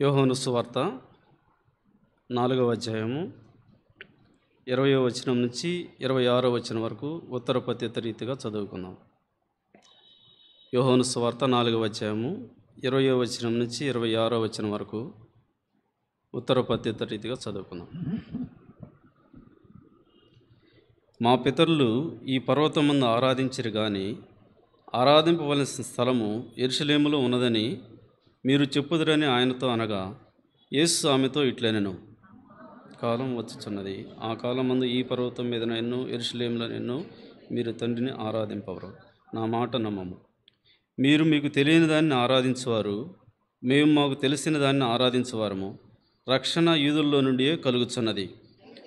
యోహాను సువార్త 4వ అధ్యాయము 20వ వచనం నుంచి 26వ వచనం వరకు ఉత్తర పద్ధతి రీతిగా చదువుకుందాం. యోహాను సువార్త 4వ అధ్యాయము 20వ వచనం నుంచి 26వ వచనం వరకు ఉత్తర పద్ధతి రీతిగా చదువుకుందాం. మా పితరులు ఈ పర్వతమందు ఆరాధించరు కానీ ఆరాధింపవలసిన స్థలము యెరూషలేములో ఉన్నదని మీరు చెప్పుదురని ఆయనతో అనగా, యేసు ఆమెతో ఇట్లనెను, కాలం వచ్చుచున్నది, ఆ కాలమందు ఈ పర్వతం మీద ఎన్నో యెరూషలేములో ఎన్నో మీరు తండ్రిని ఆరాధింపవరు. నా మాట నమ్మము. మీరు మీకు తెలియని దాన్ని ఆరాధించువారు, మేము మాకు తెలిసిన దాన్ని ఆరాధించువారము. రక్షణ యూదుల్లో నుండియే కలుగుచున్నది.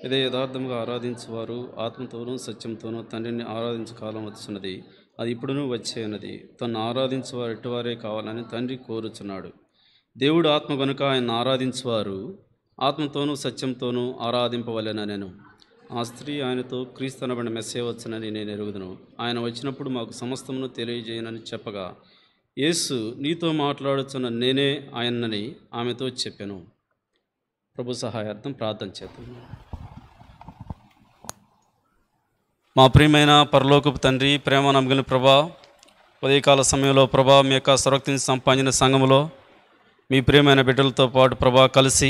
ఇదే యథార్థంగా ఆరాధించువారు ఆత్మతోనూ సత్యంతోనూ తండ్రిని ఆరాధించు కాలం వచ్చున్నది, అది ఇప్పుడునూ వచ్చే ఉన్నది. తను ఆరాధించువారు ఎటువారే కావాలని తండ్రి కోరుచున్నాడు. దేవుడు ఆత్మ కనుక ఆయన ఆరాధించువారు ఆత్మతోనూ సత్యంతోనూ ఆరాధింపవలెననెను. ఆ స్త్రీ ఆయనతో, క్రీస్తు అనబడిన మెస్సే వచ్చనని నేను ఎరుగుదును, ఆయన వచ్చినప్పుడు మాకు సమస్తమును తెలియజేయనని చెప్పగా, యేసు, నీతో మాట్లాడుచున్న నేనే ఆయనని ఆమెతో చెప్పెను. ప్రభు సహాయార్థం ప్రార్థన చేద్దాం. మా ప్రియమైన పరలోకపు తండ్రి, ప్రేమ నమ్మగిన ప్రభా, ఉదయకాల సమయంలో ప్రభా మీ యొక్క సర్వక్తిని సంపాదించిన సంఘములో మీ ప్రియమైన బిడ్డలతో పాటు ప్రభా కలిసి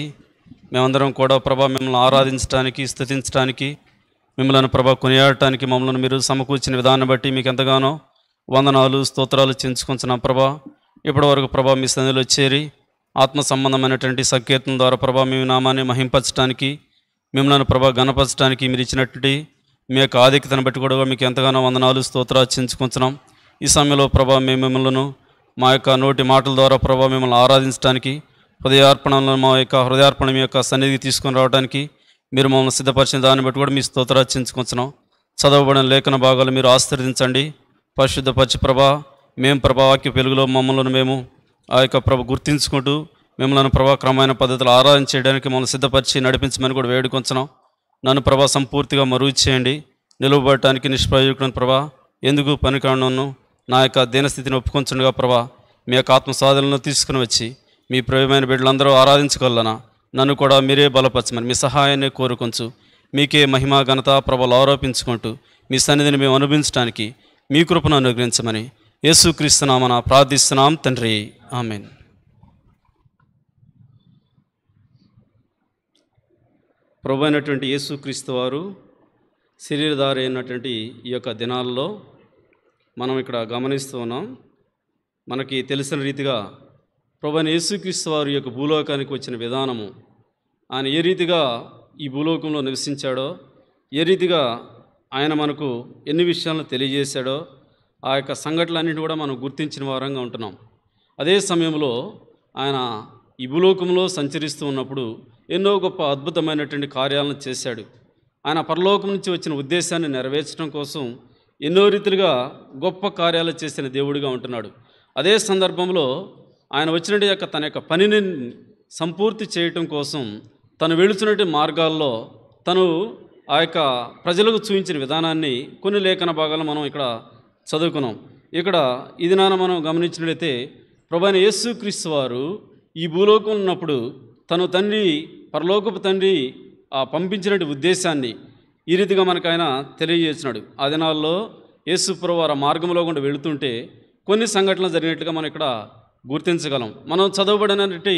మేమందరం కూడా ప్రభా మిమ్మల్ని ఆరాధించడానికి, స్తుతించడానికి, మిమ్మల్ని ప్రభా కొనియాడటానికి మమ్మల్ని మీరు సమకూర్చిన విధానం బట్టి మీకు ఎంతగానో వందనాలు, స్తోత్రాలు చెంచుకుంటున్నాం ప్రభా. ఇప్పటి వరకు ప్రభా మీ సన్నిధిలో చేరి ఆత్మ సంబంధమైనటువంటి సంకీర్తన ద్వారా ప్రభా మీ నామాన్ని మహింపరచడానికి, మిమ్మల్ని ప్రభా గణపరచడానికి మీరు ఇచ్చినటువంటి మీ యొక్క ఆధిక్యతను బట్టి కూడా మీకు ఎంతగానో వందనాలు, స్తోత్రాలు చెంచుకుంటున్నాం. ఈ సమయంలో ప్రభా మేము మిమ్మల్ని మా యొక్క నోటి మాటల ద్వారా ప్రభా మిమ్మల్ని ఆరాధించడానికి, హృదయార్పణలో మా యొక్క హృదయార్పణ మీ యొక్క సన్నిధికి తీసుకొని రావడానికి మీరు మమ్మల్ని సిద్ధపరిచిన దాన్ని బట్టి కూడా మీ స్తోత్రాలు చెంచుకుంటున్నాం. చదవబడిన లేఖన భాగాలు మీరు ఆశీర్వదించండి, పరిశుద్ధపరిచి ప్రభా మేము ప్రభా వాక్య వెలుగులో మమ్మల్ని మేము ఆ యొక్క ప్రభ గుర్తించుకుంటూ మిమ్మల్ని ప్రభా క్రమమైన పద్ధతిలో ఆరాధించడానికి మమ్మల్ని సిద్ధపరిచి నడిపించమని కూడా వేడుకొంచున్నాం. నన్ను ప్రభా సంపూర్తిగా మరుగు చేయండి. నిలువబడటానికి నిష్ప్రయోజకులను ప్రభా ఎందుకు పనికిరాను నా యొక్క దీనస్థితిని ఒప్పుకొంచుండగా ప్రభా మీ యొక్క ఆత్మ సాధనలను తీసుకుని వచ్చి మీ ప్రియమైన బిడ్డలందరూ ఆరాధించగలనా నన్ను కూడా మీరే బలపరచమని మీ సహాయాన్ని కోరుకొంచు. మీకే మహిమ ఘనత ప్రభలు ఆరోపించుకుంటూ మీ సన్నిధిని మేము అనుభవించడానికి మీ కృపను అనుగ్రహించమని యేసుక్రీస్తు నామమున ప్రార్థిస్తున్నాం తండ్రి, ఆమేన్. ప్రభు అయినటువంటి యేసుక్రీస్తు వారు శరీరధారి అయినటువంటి ఈ యొక్క దినాల్లో మనం ఇక్కడ గమనిస్తూ ఉన్నాం. మనకి తెలిసిన రీతిగా ప్రభు అయిన యేసుక్రీస్తు వారు ఈ యొక్క భూలోకానికి వచ్చిన విధానము, ఆయన ఏ రీతిగా ఈ భూలోకంలో నివసించాడో, ఏ రీతిగా ఆయన మనకు ఎన్ని విషయాలను తెలియజేశాడో, ఆ యొక్క సంఘటనలన్నింటినీ కూడా మనం గుర్తించిన వారంగా ఉంటున్నాం. అదే సమయంలో ఆయన ఈ భూలోకంలో సంచరిస్తూ ఉన్నప్పుడు ఎన్నో గొప్ప అద్భుతమైనటువంటి కార్యాలను చేశాడు. ఆయన పరలోకం నుంచి వచ్చిన ఉద్దేశాన్ని నెరవేర్చడం కోసం ఎన్నో రీతిలుగా గొప్ప కార్యాలు చేసిన దేవుడిగా ఉంటున్నాడు. అదే సందర్భంలో ఆయన వచ్చినట్టు యొక్క తన యొక్క పనిని సంపూర్తి చేయటం కోసం తను వెళుతున్నటువంటి మార్గాల్లో తను ఆ యొక్క ప్రజలకు చూపించిన విధానాన్ని కొన్ని లేఖన భాగాలు మనం ఇక్కడ చదువుకున్నాం. ఇక్కడ ఇది మనం గమనించినట్లయితే ప్రభువైన యేసుక్రీస్తు వారు ఈ భూలోకంలో ఉన్నప్పుడు తను తండ్రి, పరలోకపు తండ్రి పంపించినటువంటి ఉద్దేశాన్ని ఈ రీతిగా మనకు ఆయన తెలియజేసినాడు. ఆ దినాల్లో యేసు ప్రభువు వారు మార్గంలో గుండా వెళుతుంటే కొన్ని సంఘటనలు జరిగినట్లుగా మనం ఇక్కడ గుర్తించగలం. మనం చదవబడినటువంటి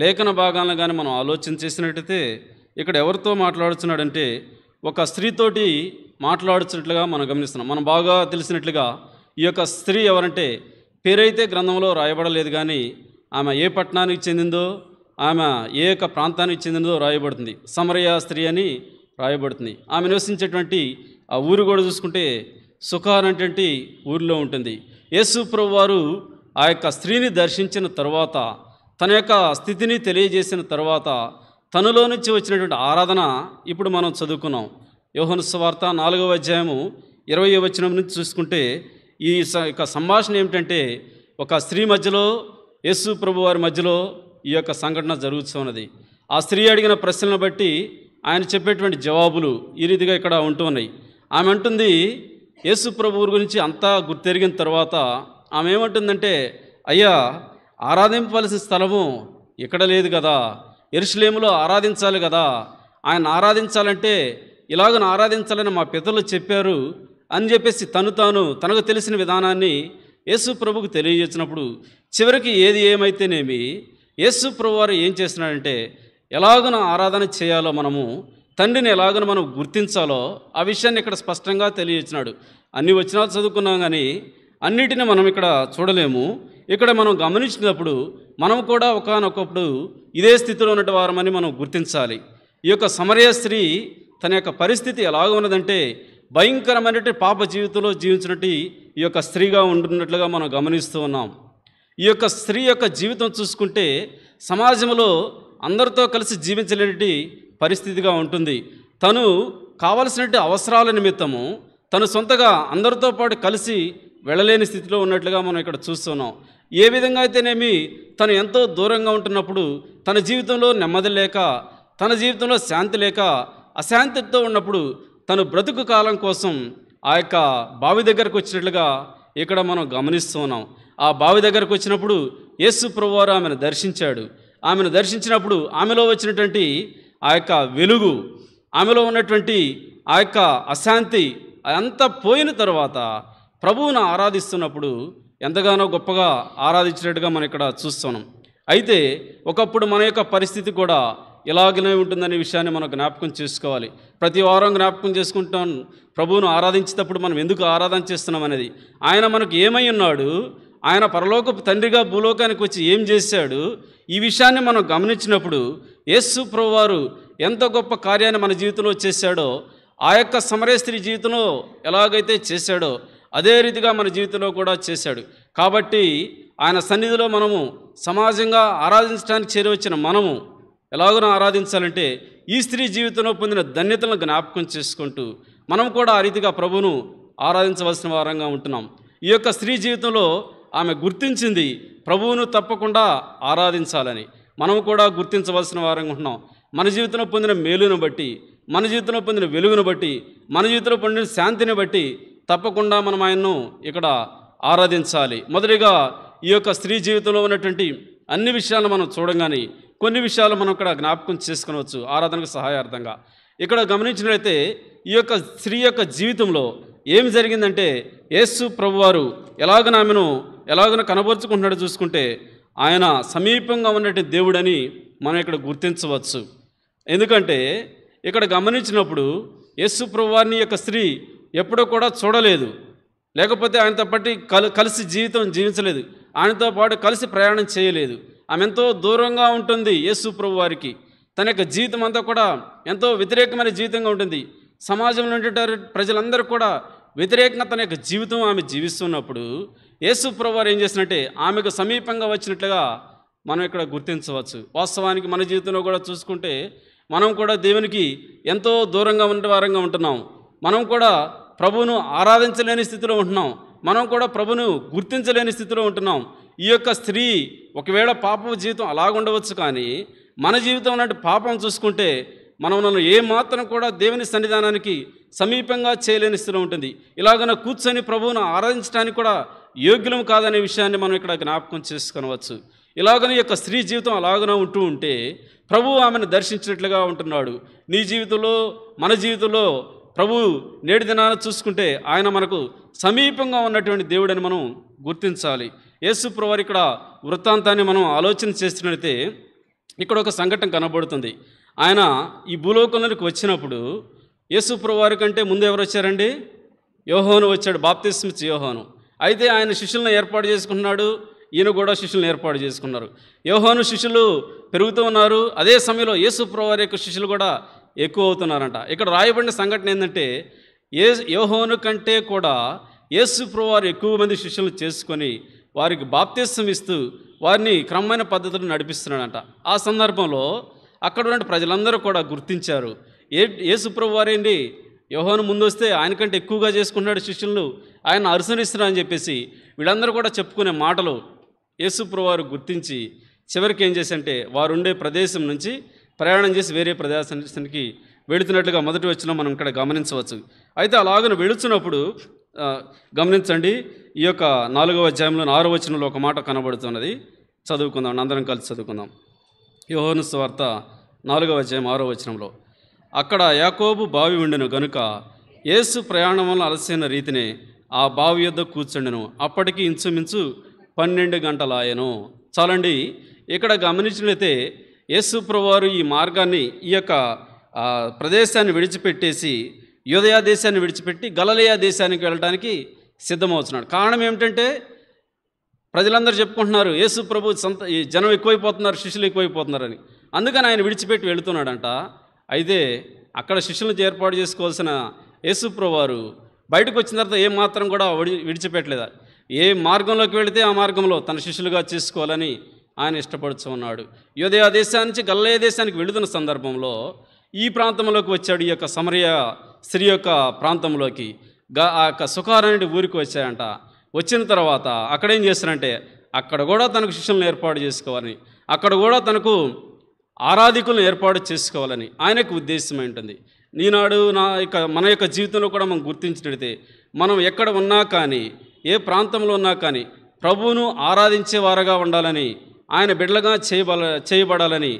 లేఖన భాగాలను కానీ మనం ఆలోచన చేసినట్టయితే ఇక్కడ ఎవరితో మాట్లాడుతున్నాడంటే ఒక స్త్రీతోటి మాట్లాడుతున్నట్లుగా మనం గమనిస్తున్నాం. మనం బాగా తెలిసినట్లుగా ఈ యొక్క స్త్రీ ఎవరంటే పేరైతే గ్రంథంలో రాయబడలేదు, కానీ ఆమె ఏ పట్టణానికి చెందిందో, ఆమె ఏ యొక్క ప్రాంతానికి చెందినదో రాయబడుతుంది. సమరయ స్త్రీ అని రాయబడుతుంది. ఆమె నివసించేటువంటి ఆ ఊరు కూడా చూసుకుంటే సుఖార్ అనేటువంటి ఊరిలో ఉంటుంది. యేసు ప్రభు వారు ఆ యొక్క స్త్రీని దర్శించిన తర్వాత, తన యొక్క స్థితిని తెలియజేసిన తర్వాత తనలో నుంచి వచ్చినటువంటి ఆరాధన ఇప్పుడు మనం చదువుకున్నాం. యోహాను సువార్త 4వ అధ్యాయము 20వ వచనం నుంచి చూసుకుంటే ఈ యొక్క సంభాషణ ఏమిటంటే, ఒక స్త్రీ మధ్యలో యేసు ప్రభు వారి మధ్యలో ఈ యొక్క సంఘటన జరుగుతున్నది. ఆ స్త్రీ అడిగిన ప్రశ్నలను బట్టి ఆయన చెప్పేటువంటి జవాబులు ఈ రీతిగా ఇక్కడ ఉంటూ ఉన్నాయి. ఆమె అంటుంది, యేసు ప్రభు గురించి అంతా గుర్తెరిగిన తర్వాత ఆమె ఏమంటుందంటే, అయ్యా ఆరాధింపవలసిన స్థలము ఇక్కడ లేదు కదా, యెరూషలేములో ఆరాధించాలి కదా, ఆయన ఆరాధించాలంటే ఇలాగను ఆరాధించాలని మా పితరులు చెప్పారు అని చెప్పేసి తనకు తెలిసిన విధానాన్ని యేసు ప్రభువుకు తెలియజేసినప్పుడు చివరికి ఏది ఏమైతేనేమి యేసు ప్రభు వారు ఏం చేస్తున్నాడంటే ఎలాగన ఆరాధన చేయాలో, మనము తండ్రిని ఎలాగన మనం గుర్తించాలో ఆ విషయాన్ని ఇక్కడ స్పష్టంగా తెలియజేసినాడు. అన్ని వచనాలు చదువుకున్నాం కానీ అన్నిటిని మనం ఇక్కడ చూడలేము. ఇక్కడ మనం గమనించినప్పుడు మనం కూడా ఒకానొకప్పుడు ఇదే స్థితిలో ఉన్నటువంటి వారమని మనం గుర్తించాలి. ఈ యొక్క సమరయ స్త్రీ తన యొక్క పరిస్థితి ఎలాగ ఉన్నదంటే భయంకరమైనటువంటి పాప జీవితంలో జీవించినట్టు ఈ యొక్క స్త్రీగా ఉంటున్నట్లుగా మనం గమనిస్తూ ఉన్నాం. ఈ యొక్క స్త్రీ యొక్క జీవితం చూసుకుంటే సమాజంలో అందరితో కలిసి జీవించలేని పరిస్థితిగా ఉంటుంది. తను కావలసినటువంటి అవసరాల నిమిత్తము తను సొంతగా అందరితో పాటు కలిసి వెళ్ళలేని స్థితిలో ఉన్నట్లుగా మనం ఇక్కడ చూస్తున్నాం. ఏ విధంగా అయితేనేమి తను ఎంతో దూరంగా ఉంటున్నప్పుడు తన జీవితంలో నెమ్మది లేక, తన జీవితంలో శాంతి లేక, అశాంతితో ఉన్నప్పుడు తను బ్రతుకు కాలం కోసం ఆ యొక్క బావి దగ్గరకు వచ్చినట్లుగా ఇక్కడ మనం గమనిస్తూ ఉన్నాం. ఆ బావి దగ్గరకు వచ్చినప్పుడు యేసు ప్రభువారు ఆమెను దర్శించాడు. ఆమెను దర్శించినప్పుడు ఆమెలో వచ్చినటువంటి ఆ యొక్క వెలుగు, ఆమెలో ఉన్నటువంటి ఆ యొక్క అశాంతి అంతా పోయిన తర్వాత ప్రభువును ఆరాధిస్తున్నప్పుడు ఎంతగానో గొప్పగా ఆరాధించినట్టుగా మనం ఇక్కడ చూస్తున్నాం. అయితే ఒకప్పుడు మన యొక్క పరిస్థితి కూడా ఇలాగనే ఉంటుందనే విషయాన్ని మనం జ్ఞాపకం చేసుకోవాలి. ప్రతి వారం జ్ఞాపకం చేసుకుంటాం ప్రభువును ఆరాధించేటప్పుడు మనం ఎందుకు ఆరాధన చేస్తున్నాం అనేది. ఆయన మనకు ఏమై ఉన్నాడు, ఆయన పరలోకపు తండ్రిగా భూలోకానికి వచ్చి ఏం చేశాడు, ఈ విషయాన్ని మనం గమనించినప్పుడు యేసు ప్రభువారు ఎంత గొప్ప కార్యాన్ని మన జీవితంలో చేశాడో, ఆ యొక్క సమరయ స్త్రీ జీవితంలో ఎలాగైతే చేశాడో అదే రీతిగా మన జీవితంలో కూడా చేశాడు. కాబట్టి ఆయన సన్నిధిలో మనము సమాజంగా ఆరాధించడానికి చేరవచ్చిన మనము ఎలాగో ఆరాధించాలంటే ఈ స్త్రీ జీవితంలో పొందిన ధన్యతలను జ్ఞాపకం చేసుకుంటూ మనం కూడా ఆ రీతిగా ప్రభువును ఆరాధించవలసిన వారంగా ఉంటున్నాం. ఈ యొక్క స్త్రీ జీవితంలో ఆమె గుర్తించింది ప్రభువును తప్పకుండా ఆరాధించాలని. మనం కూడా గుర్తించవలసిన వారంగా ఉంటున్నాం. మన జీవితంలో పొందిన మేలును బట్టి, మన జీవితంలో పొందిన వెలుగును బట్టి, మన జీవితంలో పొందిన శాంతిని బట్టి తప్పకుండా మనం ఆయన్ను ఇక్కడ ఆరాధించాలి. మొదటిగా ఈ యొక్క స్త్రీ జీవితంలో ఉన్నటువంటి అన్ని విషయాలను మనం చూడంగానే కొన్ని విషయాలు మనం ఇక్కడ జ్ఞాపకం చేసుకునవచ్చు ఆరాధనకు సహాయార్థంగా. ఇక్కడ గమనించినట్లయితే ఈ యొక్క స్త్రీ యొక్క జీవితంలో ఏం జరిగిందంటే యేసు ప్రభువారు ఎలాగన కనబరుచుకుంటున్నాడో చూసుకుంటే ఆయన సమీపంగా ఉన్నటువంటి దేవుడని మనం ఇక్కడ గుర్తించవచ్చు. ఎందుకంటే ఇక్కడ గమనించినప్పుడు యేసు ప్రభువారిని యొక్క స్త్రీ ఎప్పుడూ కూడా చూడలేదు, లేకపోతే ఆయనతో పాటు కలిసి జీవించలేదు, ఆయనతో పాటు కలిసి ప్రయాణం చేయలేదు. ఆమె ఎంతో దూరంగా ఉంటుంది యేసు ప్రభువారికి. తన యొక్క జీవితం అంతా కూడా ఎంతో వ్యతిరేకమైన జీవితంగా ఉంటుంది. సమాజంలో ఉండే ప్రజలందరూ కూడా వ్యతిరేకంగా తన యొక్క జీవితం ఆమె జీవిస్తున్నప్పుడు యేసు ప్రభువారు ఏం చేసినట్టే ఆమెకు సమీపంగా వచ్చినట్లుగా మనం ఇక్కడ గుర్తించవచ్చు. వాస్తవానికి మన జీవితంలో కూడా చూసుకుంటే మనం కూడా దేవునికి ఎంతో దూరంగా ఉండే వారంగా ఉంటున్నాం. మనం కూడా ప్రభువును ఆరాధించలేని స్థితిలో ఉంటున్నాం. మనం కూడా ప్రభువును గుర్తించలేని స్థితిలో ఉంటున్నాం. ఈ యొక్క స్త్రీ ఒకవేళ పాపం జీవితం అలాగుండవచ్చు, కానీ మన జీవితం లాంటి పాపం చూసుకుంటే మనం ఏమాత్రం కూడా దేవుని సన్నిధానానికి సమీపంగా చేయలేని స్థితిలో ఉంటుంది. ఇలాగన కూర్చొని ప్రభువును ఆరాధించడానికి కూడా యోగ్యులం కాదనే విషయాన్ని మనం ఇక్కడ జ్ఞాపకం చేసుకొనవచ్చు. ఇలాగని యొక్క స్త్రీ జీవితం అలాగనే ఉంటూ ఉంటే ప్రభువు ఆమెను దర్శించినట్లుగా ఉంటున్నాడు. నీ జీవితంలో మన జీవితంలో ప్రభువు నేటి దినాన చూసుకుంటే ఆయన మనకు సమీపంగా ఉన్నటువంటి దేవుడని మనం గుర్తించాలి. యేసు ప్రభువారు ఇక్కడ వృత్తాంతాన్ని మనం ఆలోచన చేస్తున్నట్లయితే ఇక్కడ ఒక సంఘటన కనబడుతుంది. ఆయన ఈ భూలోకంలోకి వచ్చినప్పుడు యేసు ప్రభువారి కంటే ముందు ఎవరు వచ్చారండి? యోహాను వచ్చాడు, బాప్తిస్మ ఇచ్చే యోహాను. అయితే ఆయన శిష్యులను ఏర్పాటు చేసుకున్నాడు, ఈయన కూడా శిష్యులను ఏర్పాటు చేసుకున్నారు. యోహాను శిష్యులు పెరుగుతూ ఉన్నారు, అదే సమయంలో యేసు ప్రభువారి యొక్క శిష్యులు కూడా ఎక్కువ అవుతున్నారంట. ఇక్కడ రాయబడిన సంఘటన ఏంటంటే యోహాను కంటే కూడా యేసు ప్రభువారు ఎక్కువ మంది శిష్యులను చేసుకొని వారికి బాప్తిస్మం ఇస్తూ వారిని క్రమమైన పద్ధతులు నడిపిస్తున్నాడంట. ఆ సందర్భంలో అక్కడ ఉన్న ప్రజలందరూ కూడా గుర్తించారు, యేసు ప్రభువారు ఏంటి యోహాను ముందు వస్తే ఆయనకంటే ఎక్కువగా చేసుకున్నాడు శిష్యులను, ఆయన అనుసరిస్తున్నారని చెప్పేసి వీళ్ళందరూ కూడా చెప్పుకునే మాటలు యేసు ప్రభువారు గుర్తించి చివరికి ఏం చేశారంటే వారు ఉండే ప్రదేశం నుంచి ప్రయాణం చేసి వేరే ప్రదేశానికి వెళుతున్నట్లుగా మొదటి వచ్చిన మనం ఇక్కడ గమనించవచ్చు. అయితే అలాగను వెళుతున్నప్పుడు గమనించండి, ఈ యొక్క 4వ అధ్యాయంలో 6వ వచనంలో ఒక మాట కనబడుతున్నది. చదువుకుందాం, అందరం కలిసి చదువుకుందాం. యోహాను సువార్త 4వ అధ్యాయం 6వ వచనంలో. అక్కడ యాకోబు బావి ఉండెను గనుక యేసు ప్రయాణం వల్ల అలసిన రీతినే ఆ బావి యొద్ద కూర్చుండెను. అప్పటికి ఇంచుమించు 12 గంటలాయెను. చాలండి, ఇక్కడ గమనించినట్లయితే యేసు ప్రభువారు ఈ మార్గాన్ని, ఈ యొక్క ప్రదేశాన్ని విడిచిపెట్టేసి యూదయ దేశాన్ని విడిచిపెట్టి గలిలయ దేశానికి వెళ్ళడానికి సిద్ధమవుతున్నాడు. కారణం ఏమిటంటే ప్రజలందరూ చెప్పుకుంటున్నారు యేసు ప్రభు ఈ జనం ఎక్కువైపోతున్నారు, శిష్యులు ఎక్కువైపోతున్నారని. అందుకని ఆయన విడిచిపెట్టి వెళుతున్నాడంట. అయితే అక్కడ శిష్యులను ఏర్పాటు చేసుకోవాల్సిన యేసు ప్రభువారు బయటకు వచ్చిన తర్వాత ఏమాత్రం కూడా విడిచిపెట్టలేదు. ఏ మార్గంలోకి వెళితే ఆ మార్గంలో తన శిష్యులుగా చేసుకోవాలని ఆయన ఇష్టపడుతూ ఉన్నాడు. యూదయ దేశం నుంచి గలిలయ దేశానికి వెళుతున్న సందర్భంలో ఈ ప్రాంతంలోకి వచ్చాడు. ఈ యొక్క సమరయ స్త్రీ యొక్క ప్రాంతంలోకి, ఆ యొక్క సుఖారని ఊరికి వచ్చాయంట. వచ్చిన తర్వాత అక్కడ ఏం చేస్తారంటే అక్కడ కూడా తనకు శిష్యులను ఏర్పాటు చేసుకోవాలని, అక్కడ కూడా తనకు ఆరాధికులను ఏర్పాటు చేసుకోవాలని ఆయనకు ఉద్దేశం ఉంటుంది. ఈనాడు మన యొక్క జీవితంలో కూడా మనం గుర్తించినట్లయితే మనం ఎక్కడ ఉన్నా కానీ, ఏ ప్రాంతంలో ఉన్నా కానీ ప్రభువును ఆరాధించేవారుగా ఉండాలని, ఆయన బిడ్డలుగా చేయబడాలని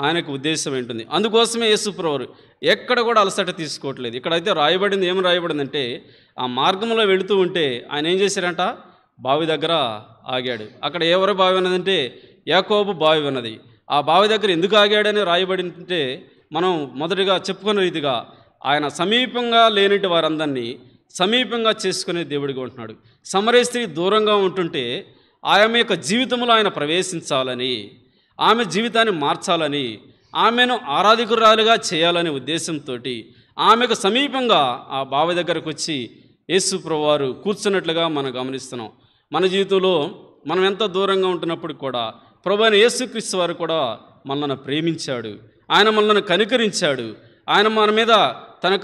ఆయనకు ఉద్దేశం ఉంటుంది. అందుకోసమే యేసు ప్రభువు ఎక్కడ కూడా అలసట తీసుకోవట్లేదు. ఇక్కడైతే రాయబడింది, ఏం రాయబడిందంటే ఆ మార్గంలో వెళుతూ ఉంటే ఆయన ఏం చేశారంట, బావి దగ్గర ఆగాడు. అక్కడ ఎవరు బావి ఉన్నదంటే యాకోబు బావి ఉన్నది. ఆ బావి దగ్గర ఎందుకు ఆగాడని రాయబడింటే మనం మొదటిగా చెప్పుకున్న రీతిగా ఆయన సమీపంగా లేనిటి వారందరినీ సమీపంగా చేసుకునే దేవుడిగా ఉంటున్నాడు. సమరయ స్త్రీ దూరంగా ఉంటుంటే ఆమె యొక్క జీవితంలో ఆయన ప్రవేశించాలని, ఆమె జీవితాన్ని మార్చాలని, ఆమెను ఆరాధికురాలుగా చేయాలనే ఉద్దేశంతో ఆమెకు సమీపంగా ఆ బావి దగ్గరకు వచ్చి యేసు ప్రభువారు కూర్చున్నట్లుగా మనం గమనిస్తున్నాం. మన జీవితంలో మనం ఎంత దూరంగా ఉంటున్నప్పుడు కూడా ప్రభు అయిన యేసుక్రీస్తు వారు కూడా మనల్ని ప్రేమించాడు, ఆయన మనల్ని కనికరించాడు, ఆయన మన మీద తన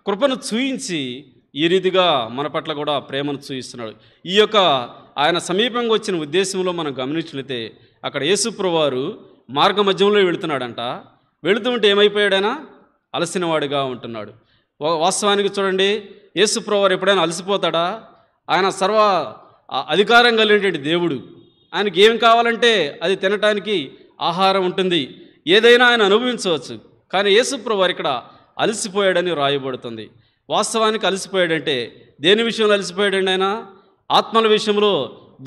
కృపను చూయించి ఈ రీతిగా మన పట్ల కూడా ప్రేమను చూయిస్తున్నాడు. ఈ యొక్క ఆయన సమీపంగా వచ్చిన ఉద్దేశంలో మనం గమనించినట్లయితే అక్కడ యేసు ప్రభువారు మార్గ మధ్యంలో వెళుతున్నాడంట. వెళుతూ ఉంటే ఏమైపోయాడైనా అలసినవాడిగా ఉంటున్నాడు. వాస్తవానికి చూడండి, యేసు ప్రభువారు ఎప్పుడైనా అలసిపోతాడా? ఆయన సర్వ అధికారం కలిగినటువంటి దేవుడు. ఆయనకి ఏం కావాలంటే అది తినటానికి ఆహారం ఉంటుంది, ఏదైనా ఆయన అనుభవించవచ్చు. కానీ యేసు ప్రభువారు ఇక్కడ అలసిపోయాడని రాయబడుతుంది. వాస్తవానికి అలసిపోయాడంటే దేని విషయంలో అలసిపోయాడండి? ఆయన ఆత్మల విషయంలో,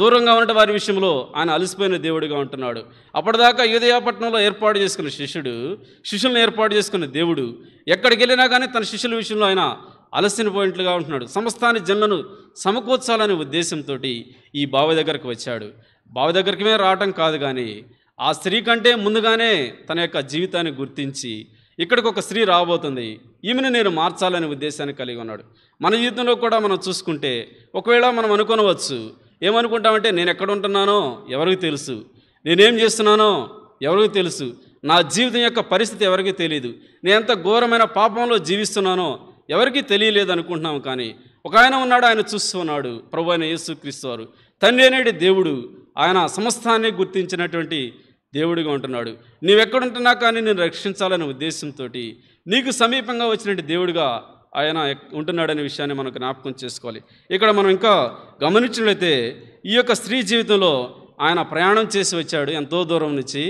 దూరంగా ఉన్న వారి విషయంలో ఆయన అలసిపోయిన దేవుడిగా ఉంటున్నాడు. అప్పటిదాకా యూదయ పట్టణంలో ఏర్పాటు చేసుకున్న శిష్యులను ఏర్పాటు చేసుకున్న దేవుడు ఎక్కడికి వెళ్ళినా కానీ తన శిష్యుల విషయంలో ఆయన అలసిపోయినట్లుగా ఉంటున్నాడు. సమస్తాన్ని జనులను సమకూర్చాలనే ఉద్దేశంతో ఈ బావి దగ్గరకు వచ్చాడు. బావి దగ్గరికి రావటం కాదు, కానీ ఆ స్త్రీ కంటే ముందుగానే తన యొక్క జీవితాన్ని గుర్తించి ఇక్కడికి ఒక స్త్రీ రాబోతుంది, ఈమెను నేను మార్చాలనే ఉద్దేశాన్ని కలిగి ఉన్నాడు. మన జీవితంలో కూడా మనం చూసుకుంటే ఒకవేళ మనం అనుకోవచ్చు, ఏమనుకుంటామంటే నేను ఎక్కడ ఉంటున్నానో ఎవరికి తెలుసు, నేనేం చేస్తున్నానో ఎవరికి తెలుసు, నా జీవితం యొక్క పరిస్థితి ఎవరికి తెలియదు, నేను ఎంత ఘోరమైన పాపంలో జీవిస్తున్నానో ఎవరికి తెలియలేదు అనుకుంటున్నాము. కానీ ఒక ఆయన ఉన్నాడు, ఆయన చూస్తూ ఉన్నాడు, ప్రభు అయిన యేసుక్రీస్తు వారు, తండ్రి అనేటి దేవుడు, ఆయన సమస్తాన్ని గుర్తించినటువంటి దేవుడిగా ఉంటున్నాడు. నీవెక్కడుంటున్నా కానీ నేను రక్షించాలనే ఉద్దేశంతో నీకు సమీపంగా వచ్చినటువంటి దేవుడిగా ఆయన ఉంటున్నాడనే విషయాన్ని మనం జ్ఞాపకం చేసుకోవాలి. ఇక్కడ మనం ఇంకా గమనించినట్లయితే ఈ యొక్క స్త్రీ జీవితంలో ఆయన ప్రయాణం చేసి వచ్చాడు ఎంతో దూరం నుంచి.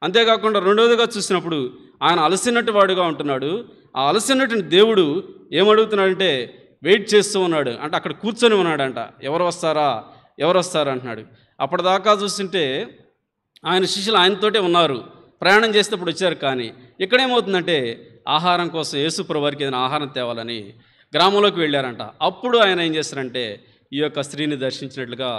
అంతేకాకుండా రెండవదిగా చూసినప్పుడు ఆయన అలసినట్టు వాడుగా ఉంటున్నాడు. ఆ అలసినటువంటి దేవుడు ఏమడుగుతున్నాడంటే వెయిట్ చేస్తూ ఉన్నాడు. అంటే అక్కడ కూర్చొని ఉన్నాడంట, ఎవరు వస్తారా అంటున్నాడు. అప్పటిదాకా చూస్తుంటే ఆయన శిష్యులు ఆయనతోటే ఉన్నారు, ప్రయాణం చేసేటప్పుడు వచ్చారు. కానీ ఇక్కడేమవుతుందంటే ఆహారం కోసం యేసు ప్రభువారికి ఏదైనా ఆహారం తేవాలని గ్రామంలోకి వెళ్ళారంట. అప్పుడు ఆయన ఏం చేస్తారంటే ఈ యొక్క స్త్రీని దర్శించినట్లుగా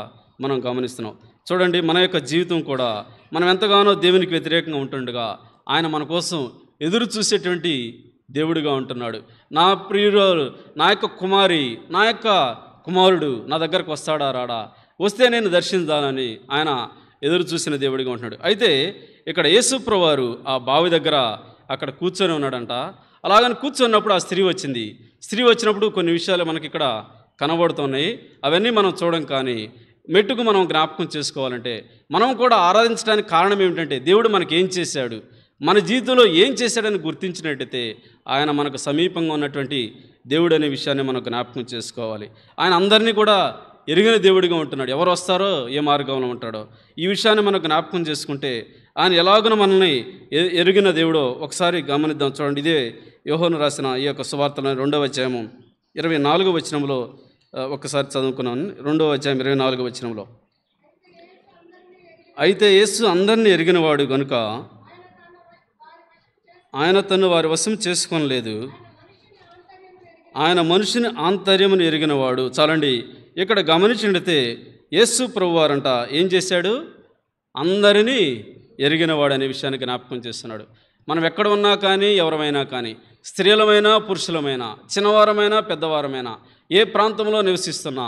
మనం గమనిస్తున్నాం. చూడండి, మన యొక్క జీవితం కూడా మనం ఎంతగానో దేవునికి వ్యతిరేకంగా ఉంటుండగా ఆయన మన కోసం ఎదురు చూసేటువంటి దేవుడిగా ఉంటున్నాడు. నా ప్రియురాలు, నా యొక్క కుమారి, నా యొక్క కుమారుడు నా దగ్గరకు వస్తాడా రాడా, వస్తే నేను దర్శించాలని ఆయన ఎదురు చూసిన దేవుడిగా ఉంటున్నాడు. అయితే ఇక్కడ యేసు ప్రభువారు ఆ బావి దగ్గర అక్కడ కూర్చొని ఉన్నాడంట. అలాగని కూర్చున్నప్పుడు ఆ స్త్రీ వచ్చింది. స్త్రీ వచ్చినప్పుడు కొన్ని విషయాలు మనకి ఇక్కడ కనబడుతున్నాయి, అవన్నీ మనం చూడం. కానీ మెట్టుకు మనం జ్ఞాపకం చేసుకోవాలంటే మనం కూడా ఆరాధించడానికి కారణం ఏమిటంటే దేవుడు మనకి ఏం చేశాడు, మన జీవితంలో ఏం చేశాడని గుర్తించినట్టయితే ఆయన మనకు సమీపంగా ఉన్నటువంటి దేవుడు అనే విషయాన్ని మనం జ్ఞాపకం చేసుకోవాలి. ఆయన అందరినీ కూడా ఎరిగిన దేవుడిగా ఉంటున్నాడు. ఎవరు వస్తారో ఏ మార్గంలో ఉంటాడో ఈ విషయాన్ని మనం జ్ఞాపకం చేసుకుంటే ఆయన ఎలాగున మనల్ని ఎరిగిన దేవుడో ఒకసారి గమనిద్దాం. చూడండి, ఇదే యోహోను రాసిన ఈ యొక్క సువార్తలోని 2వ అధ్యాయము 24వ వచనంలో ఒకసారి చదువుకున్నాను. 2వ అధ్యాయం 24వ వచనంలో, అయితే యేసు అందరినీ ఎరిగినవాడు గనుక ఆయన తను వారి వశం చేసుకోనలేదు, ఆయన మనిషిని ఆంతర్యమును ఎరిగినవాడు. చాలండి, ఇక్కడ గమనించినట్లయితే యేసు ప్రభువారంట ఏం చేశాడు? అందరినీ ఎరిగినవాడు అనే విషయాన్ని జ్ఞాపకం చేస్తున్నాడు. మనం ఎక్కడ ఉన్నా కానీ, ఎవరమైనా కానీ, స్త్రీలమైనా పురుషులమైనా, చిన్నవారమైనా పెద్దవారమైనా, ఏ ప్రాంతంలో నివసిస్తున్నా,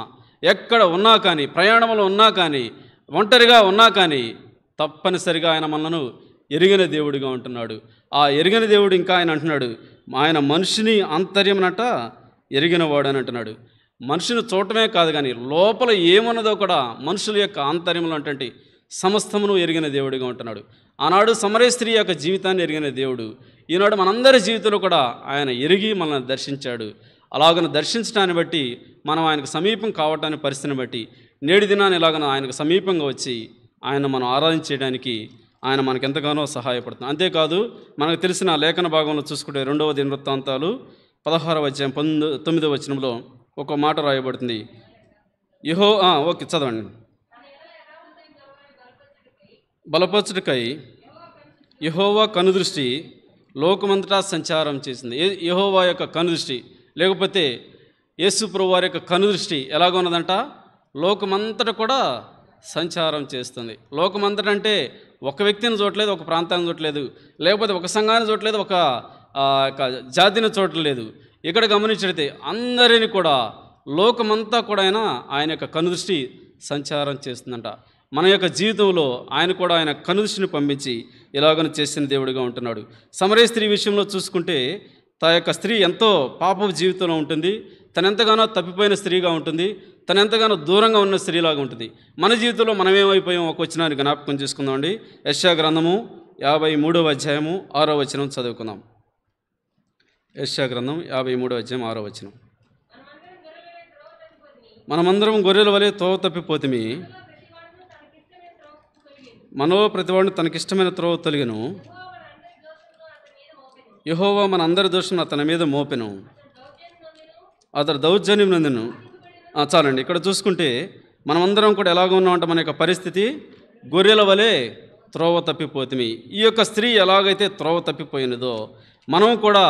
ఎక్కడ ఉన్నా కానీ, ప్రయాణంలో ఉన్నా కానీ, ఒంటరిగా ఉన్నా కానీ, తప్పనిసరిగా ఆయన మనలను ఎరిగిన దేవుడిగా ఉంటున్నాడు. ఆ ఎరిగిన దేవుడు ఇంకా ఆయన అంటున్నాడు, ఆయన మనిషిని ఆంతర్యమనట ఎరిగినవాడు అని అంటున్నాడు. మనిషిని చూడటమే కాదు కానీ లోపల ఏమున్నదో కూడా మనుషుల యొక్క ఆంతర్యంలో అంటే సమస్తమును ఎరిగిన దేవుడిగా ఉంటున్నాడు. ఆనాడు సమరయ స్త్రీ యొక్క జీవితాన్ని ఎరిగిన దేవుడు ఈనాడు మనందరి జీవితంలో కూడా ఆయన ఎరిగి మనల్ని దర్శించాడు. అలాగను దర్శించడాన్ని బట్టి మనం ఆయనకు సమీపం కావటాన్ని పరిస్థితిని బట్టి నేటి దినాన్ని ఇలాగన ఆయనకు సమీపంగా వచ్చి ఆయన మనం ఆరాధించడానికి ఆయన మనకు ఎంతగానో సహాయపడుతుంది. అంతేకాదు, మనకు తెలిసిన లేఖన భాగంలో చూసుకుంటే 2వ దినవృత్తాంతాలు 16వ అధ్యాయం 9వ వచనంలో ఒక మాట రాయబడుతుంది. ఓకే చదవండి. బలపరచుటకై యెహోవా కనుదృష్టి లోకమంతటా సంచారం చేసింది. యెహోవా యొక్క కనుదృష్టి లేకపోతే యేసు ప్రభువు వారి యొక్క కనుదృష్టి ఎలాగ ఉన్నదంట? లోకమంతటా కూడా సంచారం చేస్తుంది. లోకమంతటా అంటే ఒక వ్యక్తిని చూడలేదు, ఒక ప్రాంతాన్ని చూడలేదు, లేకపోతే ఒక సంఘాన్ని చూడలేదు, ఒక జాతిని చూడలేదు. ఇక్కడ గమనించితే అందరిని కూడా లోకమంతా కూడా ఆయన యొక్క కనుదృష్టి సంచారం చేస్తుందంట. మన యొక్క జీవితంలో ఆయన కూడా ఆయన కనుదృష్టిని పంపించి ఇలాగను చేసిన దేవుడిగా ఉంటున్నాడు. సమరయ స్త్రీ విషయంలో చూసుకుంటే తా యొక్క స్త్రీ ఎంతో పాపపు జీవితంలో ఉంటుంది, తనెంతగానో తప్పిపోయిన స్త్రీగా ఉంటుంది, తనెంతగానో దూరంగా ఉన్న స్త్రీలాగా ఉంటుంది. మన జీవితంలో మనం ఏమైపోయాం ఒక వచనాన్ని జ్ఞాపకం చేసుకుందామండి. యెషయా గ్రంథము 53వ అధ్యాయము 6వ వచనం చదువుకుందాం. యెషయా గ్రంథం 53వ అధ్యాయం 6వ వచనం. మనమందరం గొర్రెల వలె త్రోవ తప్పిపోతిమి, మనలో ప్రతివాడు తనకిష్టమైన త్రోవ తొలగెను, యెహోవా మన అందరి దోషం అతని మీద మోపెను, అతడు దౌర్జన్యం నందును. చాలండి, ఇక్కడ చూసుకుంటే మనమందరం కూడా ఎలాగ ఉన్నామంటే మన యొక్క పరిస్థితి గొర్రెల వలె త్రోవ తప్పిపోతిమి. ఈ యొక్క స్త్రీ ఎలాగైతే త్రోవ తప్పిపోయినదో మనం కూడా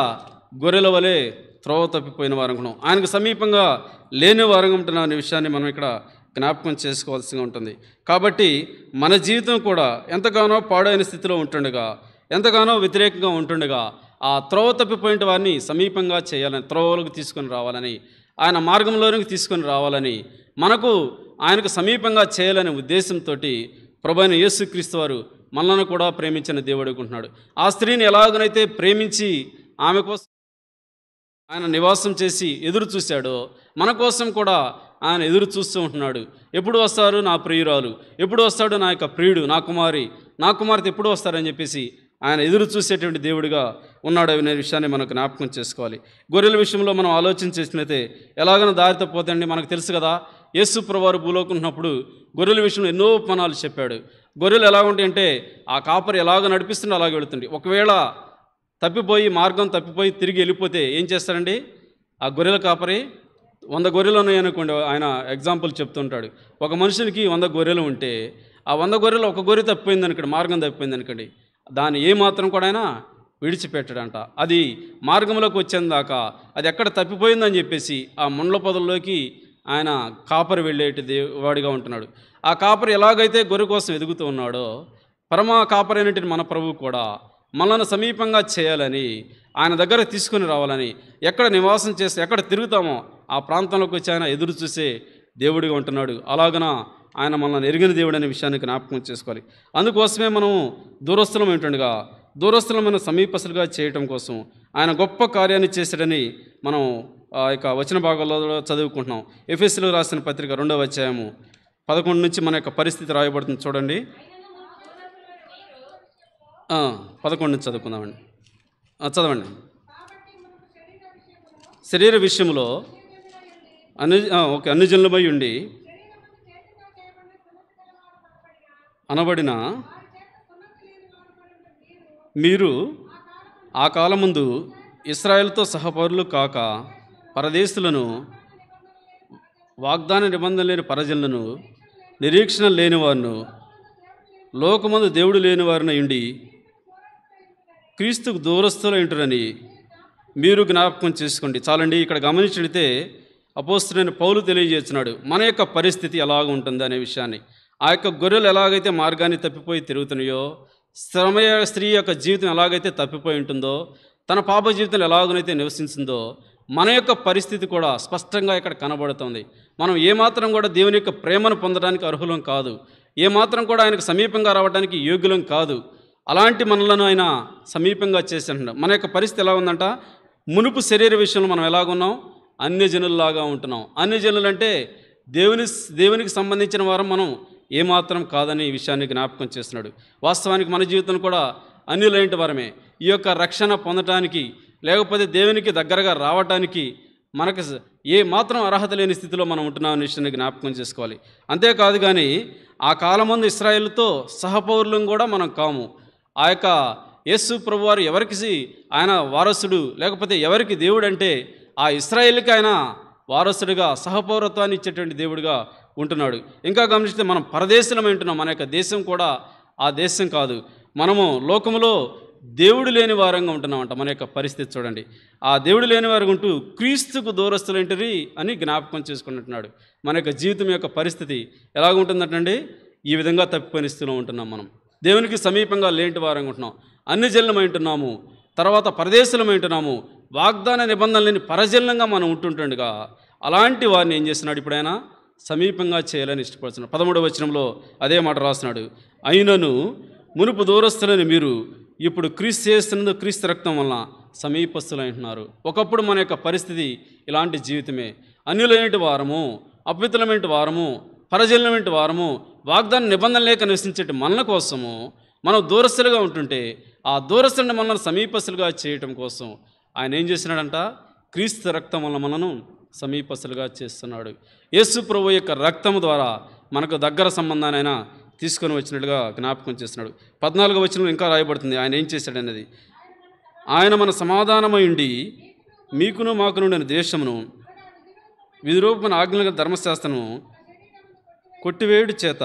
గొర్రెల వలె త్రోవ తప్పిపోయిన వారనుకున్నాం, ఆయనకు సమీపంగా లేని వారంగా ఉంటున్నాం అనే విషయాన్ని మనం ఇక్కడ జ్ఞాపకం చేసుకోవాల్సి ఉంటుంది. కాబట్టి మన జీవితం కూడా ఎంతగానో పాడైన స్థితిలో ఉంటుండగా, ఎంతగానో వ్యతిరేకంగా ఉంటుండగా ఆ త్రోవ తప్పిపోయిన వారిని సమీపంగా చేయాలని, త్రోవలకు తీసుకొని రావాలని, ఆయన మార్గంలోనికి తీసుకొని రావాలని, మనకు ఆయనకు సమీపంగా చేయాలనే ఉద్దేశంతో ప్రభువైన యేసుక్రీస్తు వారు మనలను కూడా ప్రేమించిన దేవుడు అనుకుంటున్నాడు. ఆ స్త్రీని ఎలాగనైతే ప్రేమించి ఆమె కోసం ఆయన నివాసం చేసి ఎదురు చూశాడో మన కోసం కూడా ఆయన ఎదురు చూస్తూ ఉంటున్నాడు. ఎప్పుడు వస్తారు నా ప్రియురాలు, ఎప్పుడు వస్తాడు నా యొక్క ప్రియుడు, నా కుమార్తె ఎప్పుడు వస్తారని చెప్పేసి ఆయన ఎదురు చూసేటువంటి దేవుడిగా ఉన్నాడు అనే విషయాన్ని మనకు జ్ఞాపకం చేసుకోవాలి. గొర్రెల విషయంలో మనం ఆలోచన చేసినట్లయితే ఎలాగైనా దారి తప్పిపోతండి. మనకు తెలుసు కదా, యేసు ప్రభువారు భూలోకి ఉన్నప్పుడు గొర్రెల విషయంలో ఎన్నో ఉపమానాలు చెప్పాడు. గొర్రెలు ఎలా ఉంటాయంటే ఆ కాపరి ఎలాగ నడిపిస్తుండే అలాగే వెళుతుంది. ఒకవేళ మార్గం తప్పిపోయి తిరిగి వెళ్ళిపోతే ఏం చేస్తాడండి? ఆ గొర్రెల కాపరి 100 గొర్రెలు ఉన్నాయనుకోండి, ఆయన ఎగ్జాంపుల్ చెప్తుంటాడు. ఒక మనుషునికి 100 గొర్రెలు ఉంటే ఆ 100 గొర్రెలు ఒక గొర్రె తప్పిపోయింది అనుకోండి, మార్గం తప్పిపోయింది అనుకోండి, దాన్ని ఏమాత్రం కూడా ఆయన విడిచిపెట్టాడంట. అది మార్గంలోకి వచ్చేందాకా అది ఎక్కడ తప్పిపోయిందని చెప్పేసి ఆ ముండ్ల పొదల్లోకి ఆయన కాపరి వెళ్ళేటి వాడిగా ఉంటున్నాడు. ఆ కాపరి ఎలాగైతే గొర్రె కోసం ఎదుగుతూ ఉన్నాడో పరమ కాపరి అయినటువంటి మన ప్రభువు కూడా మనల్ని సమీపంగా చేయాలని, ఆయన దగ్గర తీసుకుని రావాలని, ఎక్కడ నివాసం చేస్తే ఎక్కడ తిరుగుతామో ఆ ప్రాంతంలోకి వచ్చి ఆయన ఎదురు చూసే దేవుడిగా ఉంటున్నాడు. అలాగన ఆయన మనల్ని ఎరిగిన దేవుడు అనే విషయాన్ని జ్ఞాపకం చేసుకోవాలి. అందుకోసమే మనం దూరస్థలం ఏంటండగా దూరస్థలమైన సమీపస్తులుగా చేయటం కోసం ఆయన గొప్ప కార్యాన్ని చేశాడని మనం ఆ యొక్క వచన భాగాల్లో చదువుకుంటున్నాం. ఎఫెసీయులకు రాసిన పత్రిక 2వ అధ్యాయము 11 నుంచి మన యొక్క పరిస్థితి రాయబడుతుంది. చూడండి, 11 నుంచి చదువుకుందామండి. చదవండి. శరీర విషయంలో అన్ని జనులమై ఉండి అనబడిన మీరు ఆ కాలముందు ఇశ్రాయేలుతో సహపరులు కాక పరదేశులను, వాగ్దాన నిబంధన లేని పరజనులను, నిరీక్షణ లేనివారును, లోకమందు దేవుడు లేని వారిని ఉండి క్రీస్తుకు దూరస్తులు ఉంటురని మీరు జ్ఞాపకం చేసుకోండి. చాలండి. ఇక్కడ గమనించితే అపోస్తలుడైన పౌలు తెలియజేస్తున్నాడు మన యొక్క పరిస్థితి ఎలాగ ఉంటుంది అనే విషయాన్ని. ఆ యొక్క గొర్రెలు ఎలాగైతే మార్గాన్ని తప్పిపోయి తిరుగుతున్నాయో, స్త్రీ యొక్క జీవితం ఎలాగైతే తప్పిపోయి ఉంటుందో, తన పాప జీవితంలో ఎలాగనైతే నివసించిందో, మన యొక్క పరిస్థితి కూడా స్పష్టంగా ఇక్కడ కనబడుతుంది. మనం ఏమాత్రం కూడా దేవుని యొక్క ప్రేమను పొందడానికి అర్హులం కాదు, ఏమాత్రం కూడా ఆయనకు సమీపంగా రావడానికి యోగ్యులం కాదు. అలాంటి మనలను ఆయన సమీపంగా చేసేట మన యొక్క పరిస్థితి ఎలా ఉందంట, మునుపు శరీర విషయంలో మనం ఎలాగున్నాం, అన్యజనుల్లాగా ఉంటున్నాం. అన్యజనులు అంటే దేవునికి సంబంధించిన వారం మనం ఏమాత్రం కాదని ఈ విషయాన్ని జ్ఞాపకం చేస్తున్నాడు. వాస్తవానికి మన జీవితం కూడా అన్యులైన వారమే. ఈ యొక్క రక్షణ పొందటానికి, లేకపోతే దేవునికి దగ్గరగా రావటానికి మనకు ఏ మాత్రం అర్హత లేని స్థితిలో మనం ఉంటున్నామనే విషయాన్ని జ్ఞాపకం చేసుకోవాలి. అంతేకాదు కానీ ఆ కాలమందు ఇశ్రాయేలుతో సహపౌరులం కూడా మనం కాము. ఆ యొక్క యేసు ప్రభువారు ఎవరికి ఆయన వారసుడు, లేకపోతే ఎవరికి దేవుడు అంటే ఆ ఇశ్రాయేలుకి ఆయన వారసుడిగా సహపౌరత్వాన్ని ఇచ్చేటువంటి దేవుడిగా ఉంటున్నాడు. ఇంకా గమనిస్తే మనం పరదేశంలో ఉంటున్నాం. మన యొక్క దేశం కూడా ఆ దేశం కాదు. మనము లోకములో దేవుడు లేని వారంగా ఉంటున్నామంట. మన యొక్క పరిస్థితి చూడండి. ఆ దేవుడు లేని వారు ఉంటూ క్రీస్తుకు దూరస్తులేంటిరి అని జ్ఞాపకం చేసుకుంటున్నాడు. మన యొక్క జీవితం యొక్క పరిస్థితి ఎలాగుంటుందంటండి, ఈ విధంగా తప్పిపోయిన స్థితిలో ఉంటున్నాం. మనం దేవునికి సమీపంగా లేని వారంగా ఉంటున్నాం, అన్యజనులమై ఉంటున్నాము, తర్వాత పరదేశులమై ఉంటున్నాము, వాగ్దాన నిబంధన లేని పరజనులంగా మనం ఉంటుండగా అలాంటి వారిని ఏం చేస్తున్నాడు ఇప్పుడు ఆయన సమీపంగా చేయాలని ఇష్టపడుతున్నాడు. 13వ వచనంలో అదే మాట రాస్తున్నాడు. అయినను మునుపు దూరస్తులని మీరు ఇప్పుడు క్రీస్తు చేస్తున్నందు క్రీస్తు రక్తం వలన సమీపస్తులై ఉంటున్నారు. ఒకప్పుడు మన యొక్క పరిస్థితి ఇలాంటి జీవితమే. అన్యులైన వారము, అపవిత్రులమైన వారము, పరజనులమైన వారము, వాగ్దాన నిబంధన లేక నివసించే మనల కోసము మనం దూరస్తులుగా ఉంటుంటే ఆ దూరస్తులను మనల్ని సమీపస్తులుగా చేయటం కోసం ఆయన ఏం చేస్తున్నాడంట, క్రీస్తు రక్తం వల్ల మనను సమీపస్తులుగా చేస్తున్నాడు. యేసు ప్రభు యొక్క రక్తం ద్వారా మనకు దగ్గర సంబంధాన్ని ఆయన తీసుకొని వచ్చినట్టుగా జ్ఞాపకం చేస్తున్నాడు. 14వ వచనంలో ఇంకా రాయబడుతుంది ఆయన ఏం చేశాడనేది. ఆయన మన సమాధానమై ఉండి మీకును మాకును ఉండిన ద్వేషమును విధిరూపమైన ఆజ్ఞల ధర్మశాస్త్రము కొట్టివేయుడు చేత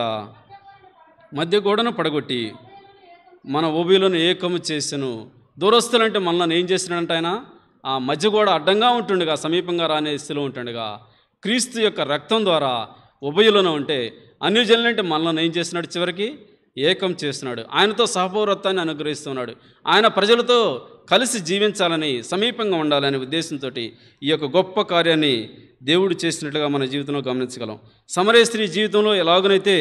మధ్య గోడను పడగొట్టి మన ఉభయులను ఏకము చేసెను. దూరస్తులంటే మనల్ని ఏం చేసినాడంటే ఆయన ఆ మధ్య గోడ అడ్డంగా ఉంటుండగా, సమీపంగా రానే స్థితిలో ఉంటుండగా క్రీస్తు యొక్క రక్తం ద్వారా ఉభయులను ఉంటే అన్యజనులంటే మనల్ని ఏం చేస్తున్నాడు, చివరికి ఏకం చేస్తున్నాడు. ఆయనతో సహపౌరత్వాన్ని అనుగ్రహిస్తున్నాడు. ఆయన ప్రజలతో కలిసి జీవించాలని, సమీపంగా ఉండాలనే ఉద్దేశంతో ఈ యొక్క గొప్ప కార్యాన్ని దేవుడు చేసినట్లుగా మన జీవితంలో గమనించగలం. సమరయ స్త్రీ జీవితంలో ఎలాగనైతే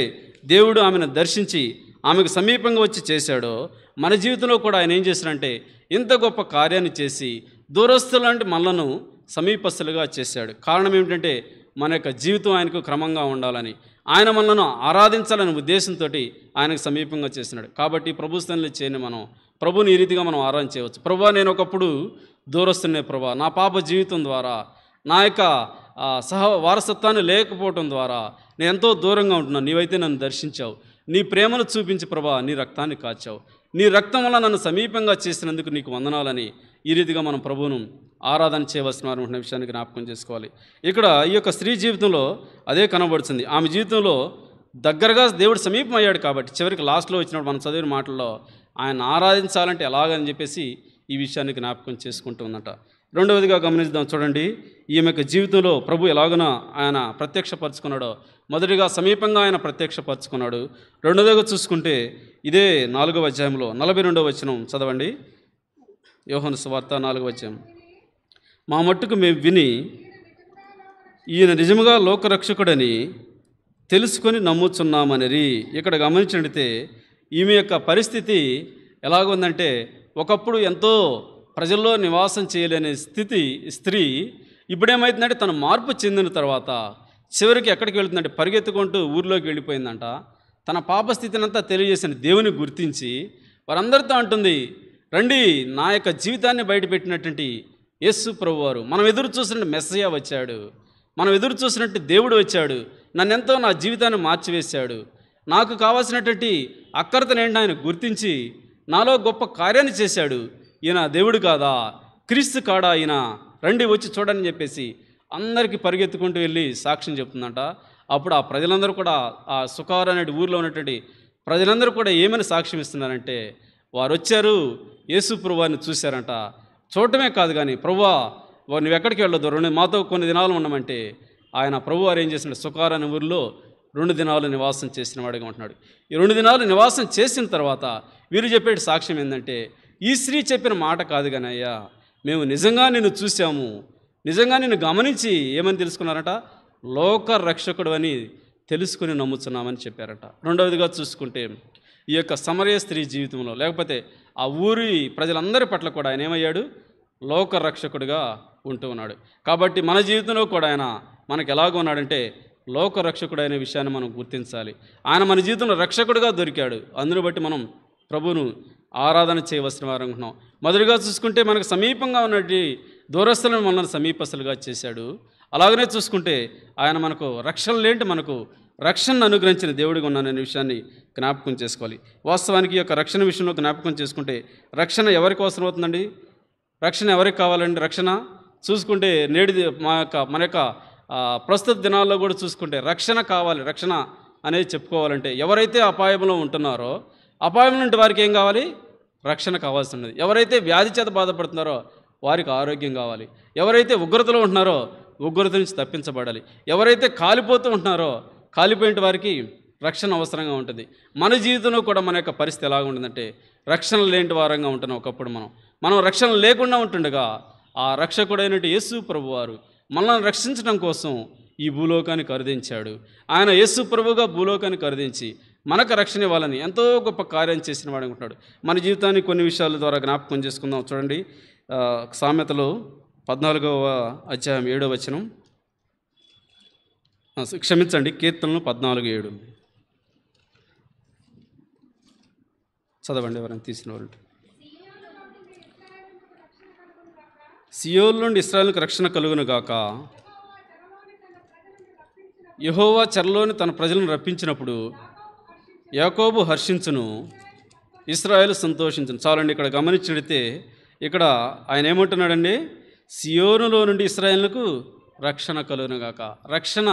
దేవుడు ఆమెను దర్శించి ఆమెకు సమీపంగా వచ్చి చేశాడో, మన జీవితంలో కూడా ఆయన ఏం చేశాడంటే ఇంత గొప్ప కార్యాన్ని చేసి దూరస్తులంటే మనలను సమీపస్తులుగా చేశాడు. కారణం ఏమిటంటే మన యొక్క జీవితం ఆయనకు క్రమంగా ఉండాలని, ఆయన మనలను ఆరాధించాలనే ఉద్దేశంతో ఆయనకు సమీపంగా చేస్తున్నాడు. కాబట్టి ప్రభు స్థానంలో చేయని మనం ప్రభుని ఈ రీతిగా మనం ఆరాధన చేయవచ్చు. ప్రభా, నేను ఒకప్పుడు దూరస్తున్నే ప్రభా, నా పాప జీవితం ద్వారా, నా యొక్క వారసత్వాన్ని లేకపోవటం ద్వారా నేను ఎంతో దూరంగా ఉంటున్నాను. నీవైతే నన్ను దర్శించావు, నీ ప్రేమను చూపించి ప్రభా నీ రక్తాన్ని కాచావు, నీ రక్తం వల్ల నన్ను సమీపంగా చేసినందుకు నీకు వందనాలని ఈ రీతిగా మనం ప్రభువును ఆరాధన చేయవలసిన అనే విషయాన్ని జ్ఞాపకం చేసుకోవాలి. ఇక్కడ ఈ యొక్క స్త్రీ జీవితంలో అదే కనబడుతుంది. ఆమె జీవితంలో దగ్గరగా దేవుడు సమీపం అయ్యాడు కాబట్టి చివరికి లాస్ట్లో వచ్చినప్పుడు మనం చదివిన మాటల్లో ఆయన ఆరాధించాలంటే ఎలాగని చెప్పేసి ఈ విషయాన్ని జ్ఞాపకం చేసుకుంటూ ఉందట. రెండవదిగా గమనిద్దాం. చూడండి, ఈమె యొక్క జీవితంలో ప్రభు ఎలాగన ఆయన ప్రత్యక్షపరుచుకున్నాడో. మొదటిగా సమీపంగా ఆయన ప్రత్యక్షపరుచుకున్నాడు. రెండవదిగా చూసుకుంటే ఇదే 4వ అధ్యాయంలో 42వ వచనం చదవండి. యోహాను సువార్త 4వ అధ్యాయం. మా మట్టుకు మేము విని ఈయన నిజముగా లోకరక్షకుడని తెలుసుకొని నమ్ముచున్నామని. ఇక్కడ గమనించినట్లయితే ఈమె యొక్క పరిస్థితి ఎలాగుందంటే, ఒకప్పుడు ఎంతో ప్రజల్లో నివాసం చేయలేని స్థితి స్త్రీ ఇప్పుడేమవుతుందంటే తను మార్పు చెందిన తర్వాత చివరికి ఎక్కడికి వెళుతుందంటే పరిగెత్తుకుంటూ ఊరిలోకి వెళ్ళిపోయిందంట. తన పాపస్థితిని అంతా తెలియజేసిన దేవుని గుర్తించి వారందరితో అంటుంది, రండి, నా యొక్క జీవితాన్ని బయటపెట్టినటువంటి యేసు ప్రభువారు, మనం ఎదురు చూసినట్టు మెస్సయ్య వచ్చాడు, మనం ఎదురు చూసినట్టు దేవుడు వచ్చాడు, నన్నెంతో నా జీవితాన్ని మార్చివేశాడు, నాకు కావాల్సినటువంటి అక్కరతను ఏంటి ఆయన గుర్తించి నాలో గొప్ప కార్యాన్ని చేశాడు, ఈయన దేవుడు కాదా, క్రీస్తు కాడా ఈయన, రండి వచ్చి చూడని చెప్పేసి అందరికీ పరిగెత్తుకుంటూ వెళ్ళి సాక్ష్యం చెప్తుందంట. అప్పుడు ఆ ప్రజలందరూ కూడా, ఆ సుకారు అనే ఊరిలో ఉన్నటువంటి ప్రజలందరూ కూడా ఏమని సాక్ష్యం ఇస్తున్నారంటే, వారు వచ్చారు, యేసు ప్రభువారిని చూశారంట. చూడటమే కాదు కానీ, ప్రభువా నువ్వు ఎక్కడికి వెళ్ళొద్దు, మాతో కొన్ని దినాలు ఉండమంటే ఆయన ప్రభువారు ఏం చేసినాడు, సుకారు అనే ఊరిలో 2 దినాలు నివాసం చేసిన వాడిగా ఉంటున్నాడు. ఈ 2 దినాలు నివాసం చేసిన తర్వాత వీరు చెప్పే సాక్ష్యం ఏంటంటే, ఈ స్త్రీ చెప్పిన మాట కాదు కానీ అయ్యా, మేము నిజంగా నిన్ను చూసాము, నిజంగా నిన్ను గమనించి ఏమని తెలుసుకున్నారట, లోక రక్షకుడు అని తెలుసుకుని నమ్ముతున్నామని చెప్పారట. రెండవదిగా చూసుకుంటే, ఈ యొక్క సమరయ స్త్రీ జీవితంలో, లేకపోతే ఆ ఊరి ప్రజలందరి పట్ల కూడా ఆయన ఏమయ్యాడు, లోక రక్షకుడిగా ఉంటూ ఉన్నాడు. కాబట్టి మన జీవితంలో కూడా ఆయన మనకు ఎలాగ ఉన్నాడంటే లోక రక్షకుడు అనే విషయాన్ని మనం గుర్తించాలి. ఆయన మన జీవితంలో రక్షకుడిగా దొరికాడు. అందును బట్టి మనం ప్రభువును ఆరాధన చేయవలసిన వారు అనుకుంటున్నాం. మొదటిగా చూసుకుంటే మనకు సమీపంగా ఉన్నటువంటి దూరస్తులను మనల్ని సమీపస్తులుగా చేశాడు. అలాగనే చూసుకుంటే ఆయన మనకు రక్షణ లేంటి మనకు రక్షణను అనుగ్రహించిన దేవుడిగా ఉన్నాననే విషయాన్ని జ్ఞాపకం చేసుకోవాలి. వాస్తవానికి ఈ యొక్క రక్షణ విషయంలో జ్ఞాపకం చేసుకుంటే, రక్షణ ఎవరికి అవసరం అవుతుందండి? రక్షణ ఎవరికి కావాలండి? రక్షణ చూసుకుంటే మన యొక్క ప్రస్తుత దినాల్లో కూడా చూసుకుంటే రక్షణ కావాలి. రక్షణ అనేది చెప్పుకోవాలంటే ఎవరైతే అపాయంలో ఉంటున్నారో, అపాయం నుండి వారికి ఏం కావాలి? రక్షణ కావాల్సి ఉన్నది. ఎవరైతే వ్యాధి చేత బాధపడుతున్నారో వారికి ఆరోగ్యం కావాలి. ఎవరైతే ఉగ్రతలో ఉంటున్నారో ఉగ్రత నుంచి తప్పించబడాలి. ఎవరైతే కాలిపోతూ ఉంటున్నారో కాలిపోయిన వారికి రక్షణ అవసరంగా ఉంటుంది. మన జీవితంలో కూడా మన యొక్క పరిస్థితి ఎలాగ ఉంటుందంటే, రక్షణ లేని వారంగా ఉంటున్నాం. ఒకప్పుడు మనం రక్షణ లేకుండా ఉంటుండగా ఆ రక్షకుడైనటువంటి యేసు ప్రభువారు మనల్ని రక్షించడం కోసం ఈ భూలోకాన్ని కరుదించాడు. ఆయన యేసు ప్రభువుగా భూలోకాన్ని కరుదించి మనకు రక్షణ ఇవ్వాలని ఎంతో గొప్ప కార్యం చేసిన వాడు అనుకుంటున్నాడు. మన జీవితాన్ని కొన్ని విషయాల ద్వారా జ్ఞాపకం చేసుకుందాం. చూడండి, సామెతలో 14వ అధ్యాయం 7వ వచనం, క్షమించండి, కీర్తనలు 14:7 చదవండి ఎవరైనా తీసిన వాళ్ళు. సియోను నుండి ఇశ్రాయేలుకు రక్షణ కలుగును గాక. యెహోవా చెరలోని తన ప్రజలను రప్పించినప్పుడు యాకోబు హర్షించును, ఇశ్రాయేలు సంతోషించును. చాలండి, ఇక్కడ గమనించినట్లయితే ఇక్కడ ఆయన ఏమంటున్నాడండి, సియోనులో నుండి ఇశ్రాయేలుకు రక్షణ కలుగును గాక. రక్షణ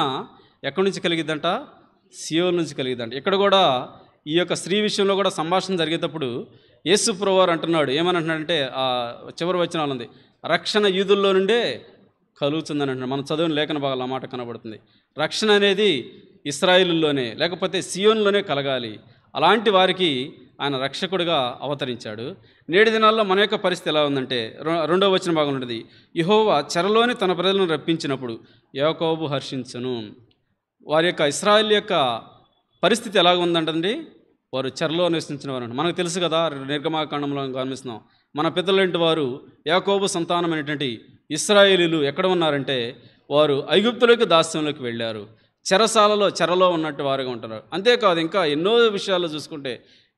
ఎక్కడి నుంచి కలిగిద్దంట? సియోను నుంచి కలిగిద్దంట. ఇక్కడ కూడా ఈ యొక్క స్త్రీ విషయంలో కూడా సంభాషణ జరిగేటప్పుడు యేసు ప్రభువారు అంటున్నాడు, ఏమని అంటున్నాడంటే, ఆ చివరి వచనాలు ఉంది, రక్షణ యూదుల్లో నుండే కలుగుతుందని అంటున్నాడు. మనం చదివిన లేఖన భాగాలు ఆ మాట కనబడుతుంది. రక్షణ అనేది ఇశ్రాయేలులోనే లేకపోతే సియోనులోనే కలగాలి. అలాంటి వారికి ఆయన రక్షకుడిగా అవతరించాడు. నేటి దినాల్లో మన యొక్క పరిస్థితి ఎలా ఉందంటే, 2వ వచన భాగం ఉంటుంది, యెహోవా చెరలోని తన ప్రజలను రప్పించినప్పుడు యాకోబు హర్షించును. వారి యొక్క ఇశ్రాయేలు యొక్క పరిస్థితి ఎలాగ ఉందంటండి, వారు చెరలో నివసించిన వారు. మనకు తెలుసు కదా, నిర్గమాకాండంలో గమనిస్తున్నాం, మన పితరులంటి వారు యాకోబు సంతానమైనటువంటి ఇశ్రాయేలీలు ఎక్కడ ఉన్నారంటే, వారు ఐగుప్తులోకి దాస్యంలోకి వెళ్ళారు. చెరలో ఉన్నట్టు వారుగా ఉంటున్నారు. అంతేకాదు, ఇంకా ఎన్నో విషయాల్లో చూసుకుంటే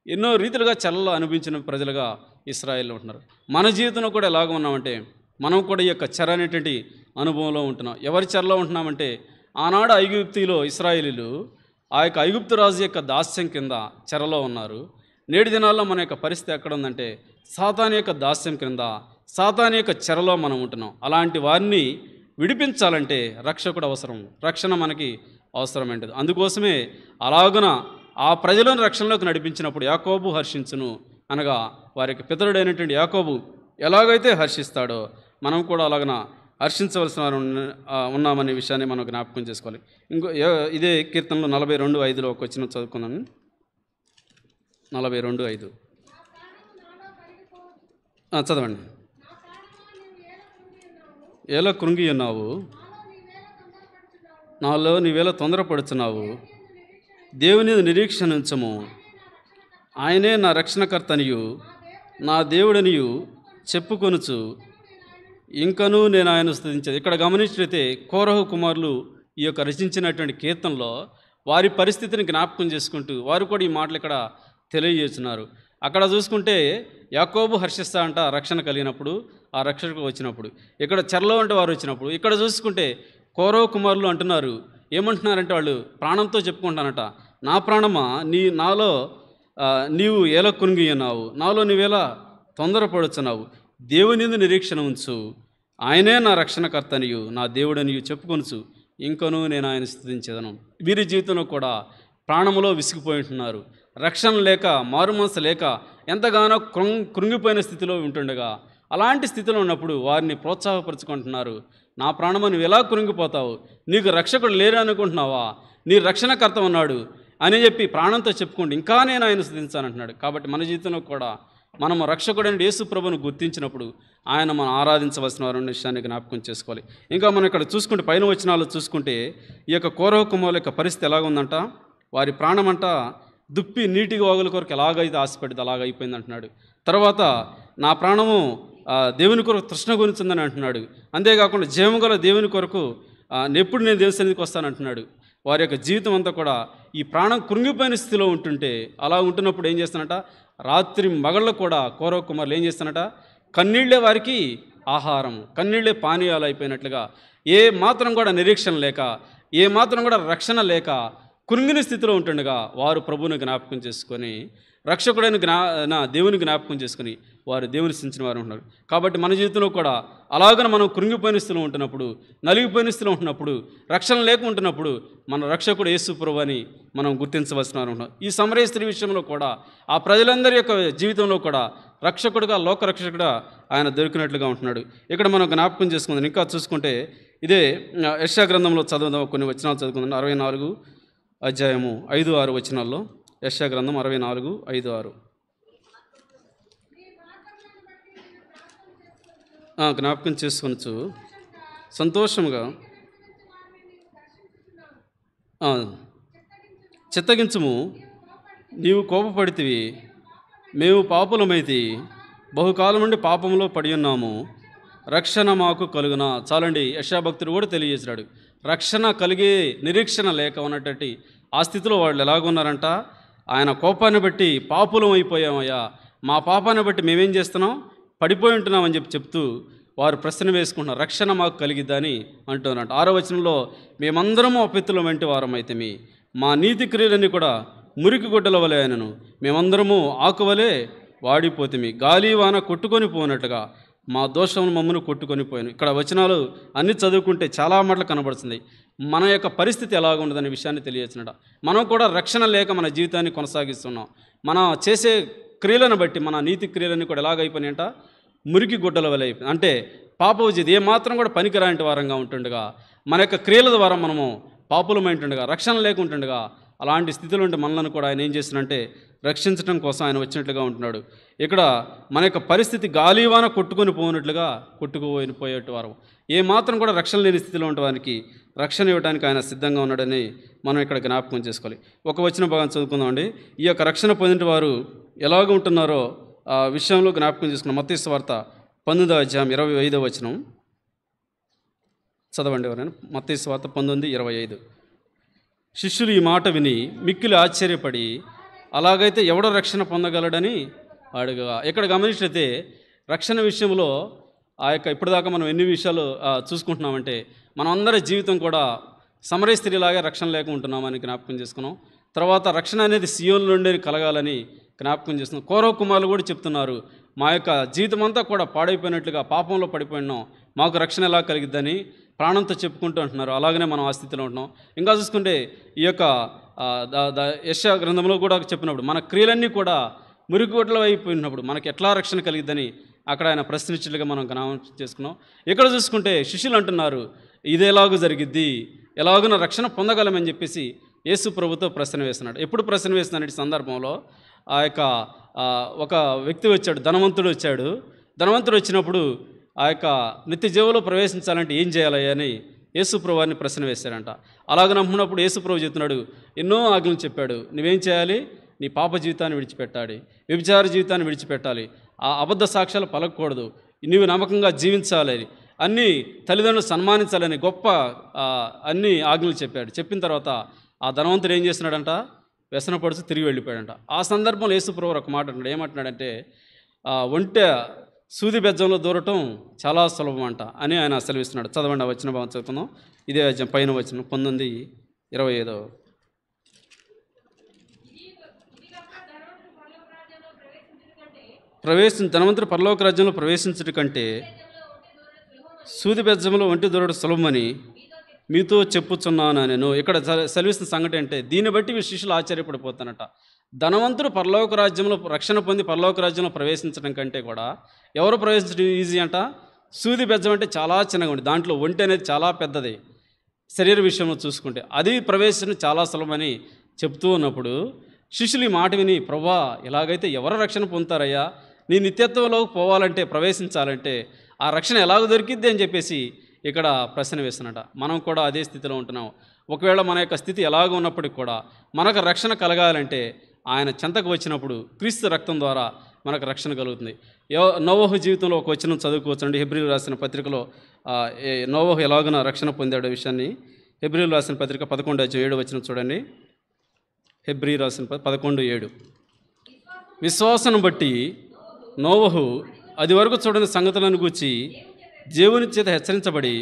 ఎన్నో రీతిలుగా చెరలో అనుభవించిన ప్రజలుగా ఇశ్రాయేల్లో ఉంటున్నారు. మన జీవితంలో కూడా ఎలాగ ఉన్నామంటే, మనం కూడా ఈ యొక్క చెర అనేటువంటి అనుభవంలో ఉంటున్నాం. ఎవరి చెరలో ఉంటున్నామంటే, ఆనాడు ఐగుప్తిలో ఇశ్రాయేలీలు ఆ యొక్క ఐగుప్తు రాజు యొక్క దాస్యం కింద చెరలో ఉన్నారు. నేటి దినాల్లో మన యొక్క పరిస్థితి ఎక్కడ ఉందంటే, సాతాను యొక్క దాస్యం కింద, సాతాను యొక్క చెరలో మనం ఉంటున్నాం. అలాంటి వారిని విడిపించాలంటే రక్షకుడు అవసరం, రక్షణ మనకి అవసరమైనది. అందుకోసమే అలాగున ఆ ప్రజలను రక్షణలోకి నడిపించినప్పుడు యాకోబు హర్షించును, అనగా వారికి పితరుడైనటువంటి యాకోబు ఎలాగైతే హర్షిస్తాడో మనం కూడా అలాగన హర్షించవలసిన వారు ఉన్నామనే విషయాన్ని మనం జ్ఞాపకం చేసుకోవాలి. ఇదే కీర్తనలో 42:5 ఒక వచనం చదువుకుందాం. 42:5 చదవండి. ఎలా కృంగి ఉన్నావు, నాలో నీవేళ తొందరపడుచున్నావు, దేవుని నిరీక్షణ ఉంచము, ఆయనే నా రక్షణకర్తనియు నా దేవుడనియు చెప్పుకొనుచు ఇంకనూ నేను ఆయన స్తుతించేది. ఇక్కడ గమనించినట్లయితే కోరహు కుమారులు ఈ యొక్క రచించినటువంటి కీర్తనలో వారి పరిస్థితిని జ్ఞాపకం చేసుకుంటూ వారు కూడా ఈ మాటలు ఇక్కడ తెలియజేస్తున్నారు. అక్కడ చూసుకుంటే యాకోబు హర్షిస్తా అంట రక్షణ కలిగినప్పుడు, ఆ రక్షకు వచ్చినప్పుడు. ఇక్కడ చెరలో ఉంటే వారు వచ్చినప్పుడు. ఇక్కడ చూసుకుంటే కోరహు కుమారులు అంటున్నారు, ఏమంటున్నారంటే వాళ్ళు ప్రాణంతో చెప్పుకుంటానట, నా ప్రాణమా నాలో నీవు ఎలా కృంగి ఉన్నావు, నాలో నీవేలా తొందరపడుచున్నావు. దేవుని యందు నిరీక్షణ ఉంచు, ఆయనే నా రక్షణకర్తనియు నా దేవుడనియు చెప్పుకొనుచు ఇంకనూ నేను ఆయన స్తుతించెదను. వీరి జీవితంలో కూడా ప్రాణములో విసిగిపోయి ఉంటున్నారు. రక్షణ లేక, మారుమనసు లేక ఎంతగానో కృంగిపోయిన స్థితిలో ఉంటుండగా, అలాంటి స్థితిలో ఉన్నప్పుడు వారిని ప్రోత్సాహపరుచుకుంటున్నారు. నా ప్రాణము నువ్వు ఎలా కృంగిపోతావు, నీకు రక్షకుడు లేరు అనుకుంటున్నావా, నీ రక్షణకర్త ఉన్నాడు అని చెప్పి ప్రాణంతో చెప్పుకుంటూ ఇంకా నేను ఆయన స్తుతించానంటున్నాడు. కాబట్టి మన జీవితంలో కూడా మనము రక్షకుడైన యేసు ప్రభువును గుర్తించినప్పుడు ఆయన మనం ఆరాధించవలసిన వారి విషయాన్ని జ్ఞాపకం చేసుకోవాలి. ఇంకా మనం ఇక్కడ చూసుకుంటే పైన వచనాల్లో చూసుకుంటే ఈ యొక్క కౌరవ కుమారుల యొక్క పరిస్థితి ఎలాగుందంట, వారి ప్రాణమంట దుప్పి నీటికి వాగుల కొరకు ఎలాగైతే ఆశపడింది అలాగైపోయింది అంటున్నాడు. తర్వాత నా ప్రాణము దేవుని కొరకు తృష్ణ గురించిందని అంటున్నాడు. అంతేకాకుండా జీవము గల దేవుని కొరకు ఎప్పుడు నేను దేవుని సన్నిధికి వస్తానంటున్నాడు. వారి యొక్క జీవితం అంతా కూడా ఈ ప్రాణం కృంగిపోయిన స్థితిలో ఉంటుంటే, అలా ఉంటున్నప్పుడు ఏం చేస్తానట, రాత్రి మగళ్ళు కూడా కౌరవ కుమారులు ఏం చేస్తానట, కన్నీళ్లే వారికి ఆహారం, కన్నీళ్లే పానీయాలు అయిపోయినట్లుగా, ఏ మాత్రం కూడా నిరీక్షణ లేక, ఏ మాత్రం కూడా రక్షణ లేక కృంగిన స్థితిలో ఉంటుండగా వారు ప్రభువుని జ్ఞాపకం చేసుకొని, రక్షకుడైన దేవుని జ్ఞాపకం చేసుకుని వారు దేవుని స్థించిన వారు ఉంటున్నారు. కాబట్టి మన జీవితంలో కూడా అలాగనే మనం కృంగిపోయిన స్థితిలో ఉంటున్నప్పుడు, నలిగిపోయిన స్థితిలో ఉంటున్నప్పుడు, రక్షణ లేకుంటున్నప్పుడు మన రక్షకుడు యేసు ప్రభువు అని మనం గుర్తించవలసిన వారు ఉంటున్నాం. ఈ సమరయ స్త్రీ విషయంలో కూడా ఆ ప్రజలందరి యొక్క జీవితంలో కూడా రక్షకుడుగా, లోకరక్షకుడుగా ఆయన దొరికినట్లుగా ఉంటున్నాడు. ఇక్కడ మనం జ్ఞాపకం చేసుకుందాం. ఇంకా చూసుకుంటే ఇదే యెషయా గ్రంథంలో చదువుదాం, కొన్ని వచనాలు చదువుకుందాం. 64 అధ్యాయము 5-6 వచనాల్లో, యెషయా గ్రంథం 64, 5-6 జ్ఞాపకం చేసుకొనొచ్చు సంతోషముగా చిత్తగించుము, నీవు కోపపడితివి, మేము పాపులమైతి, బహుకాలం నుండి పాపంలో పడి ఉన్నాము, రక్షణ మాకు కలుగునా. చాలండి, యెషయా భక్తుడు కూడా తెలియజేశాడు. రక్షణ కలిగే నిరీక్షణ లేక ఉన్నటువంటి ఆ స్థితిలో వాళ్ళు ఎలాగున్నారంట, ఆయన కోపాన్ని బట్టి పాపులం అయిపోయామయ్యా, మా పాపాన్ని బట్టి మేమేం చేస్తున్నాం, పడిపోయి ఉంటున్నామని చెప్తూ వారు ప్రశ్న వేసుకుంటున్నారు. రక్షణ మాకు కలిగిద్దని అంటున్నారంట. 6వ వచనంలో, మేమందరము అపిత్తులం వంటి వారమైతేమి, మా నీతి క్రియలన్నీ కూడా మురికి గుడ్డల వలె అయినను, మేమందరము ఆకువలే వాడిపోతేమి, గాలి వాన కొట్టుకొని పోనట్టుగా మా దోషం మమ్మను కొట్టుకొని పోయాను. ఇక్కడ వచనాలు అన్ని చదువుకుంటే చాలా మాటలు కనబడుతుంది. మన యొక్క పరిస్థితి ఎలాగ ఉండదనే విషయాన్ని తెలియచేసినట. మనం కూడా రక్షణ లేక మన జీవితాన్ని కొనసాగిస్తున్నాం. మనం చేసే క్రియలను బట్టి మన నీతి క్రియలన్నీ కూడా ఎలాగైపోయినాయంట, మురికి గుడ్డల వలె అయిపోయింది. అంటే పాపవజీది ఏమాత్రం కూడా పనికిరాంటి వారంగా ఉంటుండగా, మన యొక్క క్రియల ద్వారా మనము పాపులమైంటుండగా, రక్షణ లేకుంటుండగా, అలాంటి స్థితిలో ఉంటే మనలను కూడా ఆయన ఏం చేస్తున్నాడంటే రక్షించడం కోసం ఆయన వచ్చినట్లుగా ఉంటున్నాడు. ఇక్కడ మన యొక్క పరిస్థితి గాలివాన కొట్టుకొని పోయినట్లుగా పోయేటి వారు, ఏమాత్రం కూడా రక్షణ లేని స్థితిలో ఉండడానికి రక్షణ ఇవ్వడానికి ఆయన సిద్ధంగా ఉన్నాడని మనం ఇక్కడ జ్ఞాపకం చేసుకోవాలి. ఒక వచన భాగం చదువుకుందామండి. ఈ యొక్క రక్షణ పొందిన వారు ఎలాగ ఉంటున్నారో ఆ విషయంలో జ్ఞాపకం చేసుకున్నాం. మత్తయి సువార్త 19వ అధ్యాయం 25వ వచనం చదవండి ఎవరైనా. మత్తయి సువార్త 19:25. శిష్యులు ఈ మాట విని మిక్కిలి ఆశ్చర్యపడి, అలాగైతే ఎవడో రక్షణ పొందగలడని అడుగా. ఇక్కడ గమనించినట్లయితే రక్షణ విషయంలో ఆ యొక్క ఇప్పటిదాకా మనం ఎన్ని విషయాలు చూసుకుంటున్నామంటే, మనం అందరి జీవితం కూడా సమరయ స్త్రీలాగే రక్షణ లేక ఉంటున్నామని జ్ఞాపకం చేసుకున్నాం. తర్వాత రక్షణ అనేది సియోను నుండి కలగాలని జ్ఞాపకం చేస్తున్నాం. కౌరవ కుమారులు కూడా చెప్తున్నారు, మా యొక్క జీవితం అంతా కూడా పాడైపోయినట్లుగా పాపంలో పడిపోయినాం, మాకు రక్షణ ఎలా కలిగిద్దని ప్రాణంతో చెప్పుకుంటూ అంటున్నారు. అలాగనే మనం ఆ స్థితిలో ఉంటున్నాం. ఇంకా చూసుకుంటే ఈ యొక్క యెషయా గ్రంథంలో కూడా చెప్పినప్పుడు మన క్రియలన్నీ కూడా మురికిగుడ్డలు అయిపోయినప్పుడు మనకి ఎట్లా రక్షణ కలిగిద్దని అక్కడ ఆయన ప్రశ్నించినట్లుగా మనం గమనం చేసుకున్నాం. ఇక్కడ చూసుకుంటే శిష్యులు అంటున్నారు, ఇది ఎలాగూ జరిగిద్ది, ఎలాగున రక్షణ పొందగలమని చెప్పేసి యేసు ప్రభుతో ప్రశ్న వేస్తున్నాడు. ఎప్పుడు ప్రశ్న వేస్తున్నాడు? ఈ సందర్భంలో ఆ యొక్క ఒక వ్యక్తి వచ్చాడు, ధనవంతుడు వచ్చాడు. ధనవంతుడు వచ్చినప్పుడు ఆ యొక్క నిత్య జీవంలో ప్రవేశించాలంటే ఏం చేయాలి అని యేసు ప్రభువాన్ని ప్రశ్న వేశారంట. అలాగ నమ్ముకున్నప్పుడు యేసు ప్రభు చెప్తున్నాడు, ఎన్నో ఆజ్ఞలు చెప్పాడు. నువ్వేం చేయాలి? నీ పాప జీవితాన్ని విడిచిపెట్టాలి, వ్యభిచార జీవితాన్ని విడిచిపెట్టాలి, ఆ అబద్ధ సాక్ష్యాలు పలకకూడదు, నీవు నమ్మకంగా జీవించాలి, అన్ని తల్లిదండ్రులు సన్మానించాలని గొప్ప అన్ని ఆజ్ఞలు చెప్పాడు. చెప్పిన తర్వాత ఆ ధనవంతుడు ఏం చేస్తున్నాడంట, వ్యసనపడుచు తిరిగి వెళ్ళిపోయాడంట. ఆ సందర్భంలో యేసు ప్రభువు ఒక మాట అంటాడు. ఏమంటున్నాడంటే, ఒంటె సూది బెజ్జంలో దూరటం చాలా సులభం అంట అని ఆయన సెలవిస్తున్నాడు. చదవండి, ఆ వచ్చిన భావం చదువుకుందాం. ఇదే పైన వచ్చిన 19:25. ధనవంతుడు పరలోక రాజ్యంలో ప్రవేశించడం కంటే సూది బెజ్జంలో ఒంటి దూరడు సులభమని మీతో చెప్పుచున్నాను నేను. ఇక్కడ సెలవిస్తున్న సంగతి అంటే దీన్ని బట్టి మీ శిష్యులు ఆశ్చర్యపడిపోతానట. ధనవంతుడు పరలోక రాజ్యంలో రక్షణ పొంది పరలోక రాజ్యంలో ప్రవేశించడం కంటే కూడా ఎవరు ప్రవేశించడం ఈజీ అంట? సూది బెజ్జం అంటే చాలా చిన్నగా ఉంది, దాంట్లో ఒంటి అనేది చాలా పెద్దది. శరీర విషయంలో చూసుకుంటే అది ప్రవేశించడం చాలా సులభమని చెప్తూ ఉన్నప్పుడు శిష్యులు ఈ మాట విని, ప్రభువా ఎలాగైతే ఎవరు రక్షణ పొందుతారయ్యా, నీ నిత్యత్వంలోకి పోవాలంటే ప్రవేశించాలంటే ఆ రక్షణ ఎలాగ దొరికిద్ది అని చెప్పేసి ఇక్కడ ప్రశ్న వేస్తున్నట. మనం కూడా అదే స్థితిలో ఉంటున్నాం. ఒకవేళ మన యొక్క స్థితి ఎలాగ ఉన్నప్పటికి కూడా మనకు రక్షణ కలగాలంటే ఆయన చెంతకు వచ్చినప్పుడు క్రీస్తు రక్తం ద్వారా మనకు రక్షణ కలుగుతుంది. నోవహు జీవితంలో ఒక వచనం చదువుకోవచ్చండి. హెబ్రీలు రాసిన పత్రికలో నోవహు ఎలాగున రక్షణ పొందాడు విషయాన్ని హెబ్రీలు రాసిన పత్రిక 11:7 వచనం చూడండి. హెబ్రీ రాసిన 11:7 విశ్వాసం బట్టి నోవహు అది వరకు చూడని సంగతులను గూర్చి దేవుని చేత హెచ్చరించబడి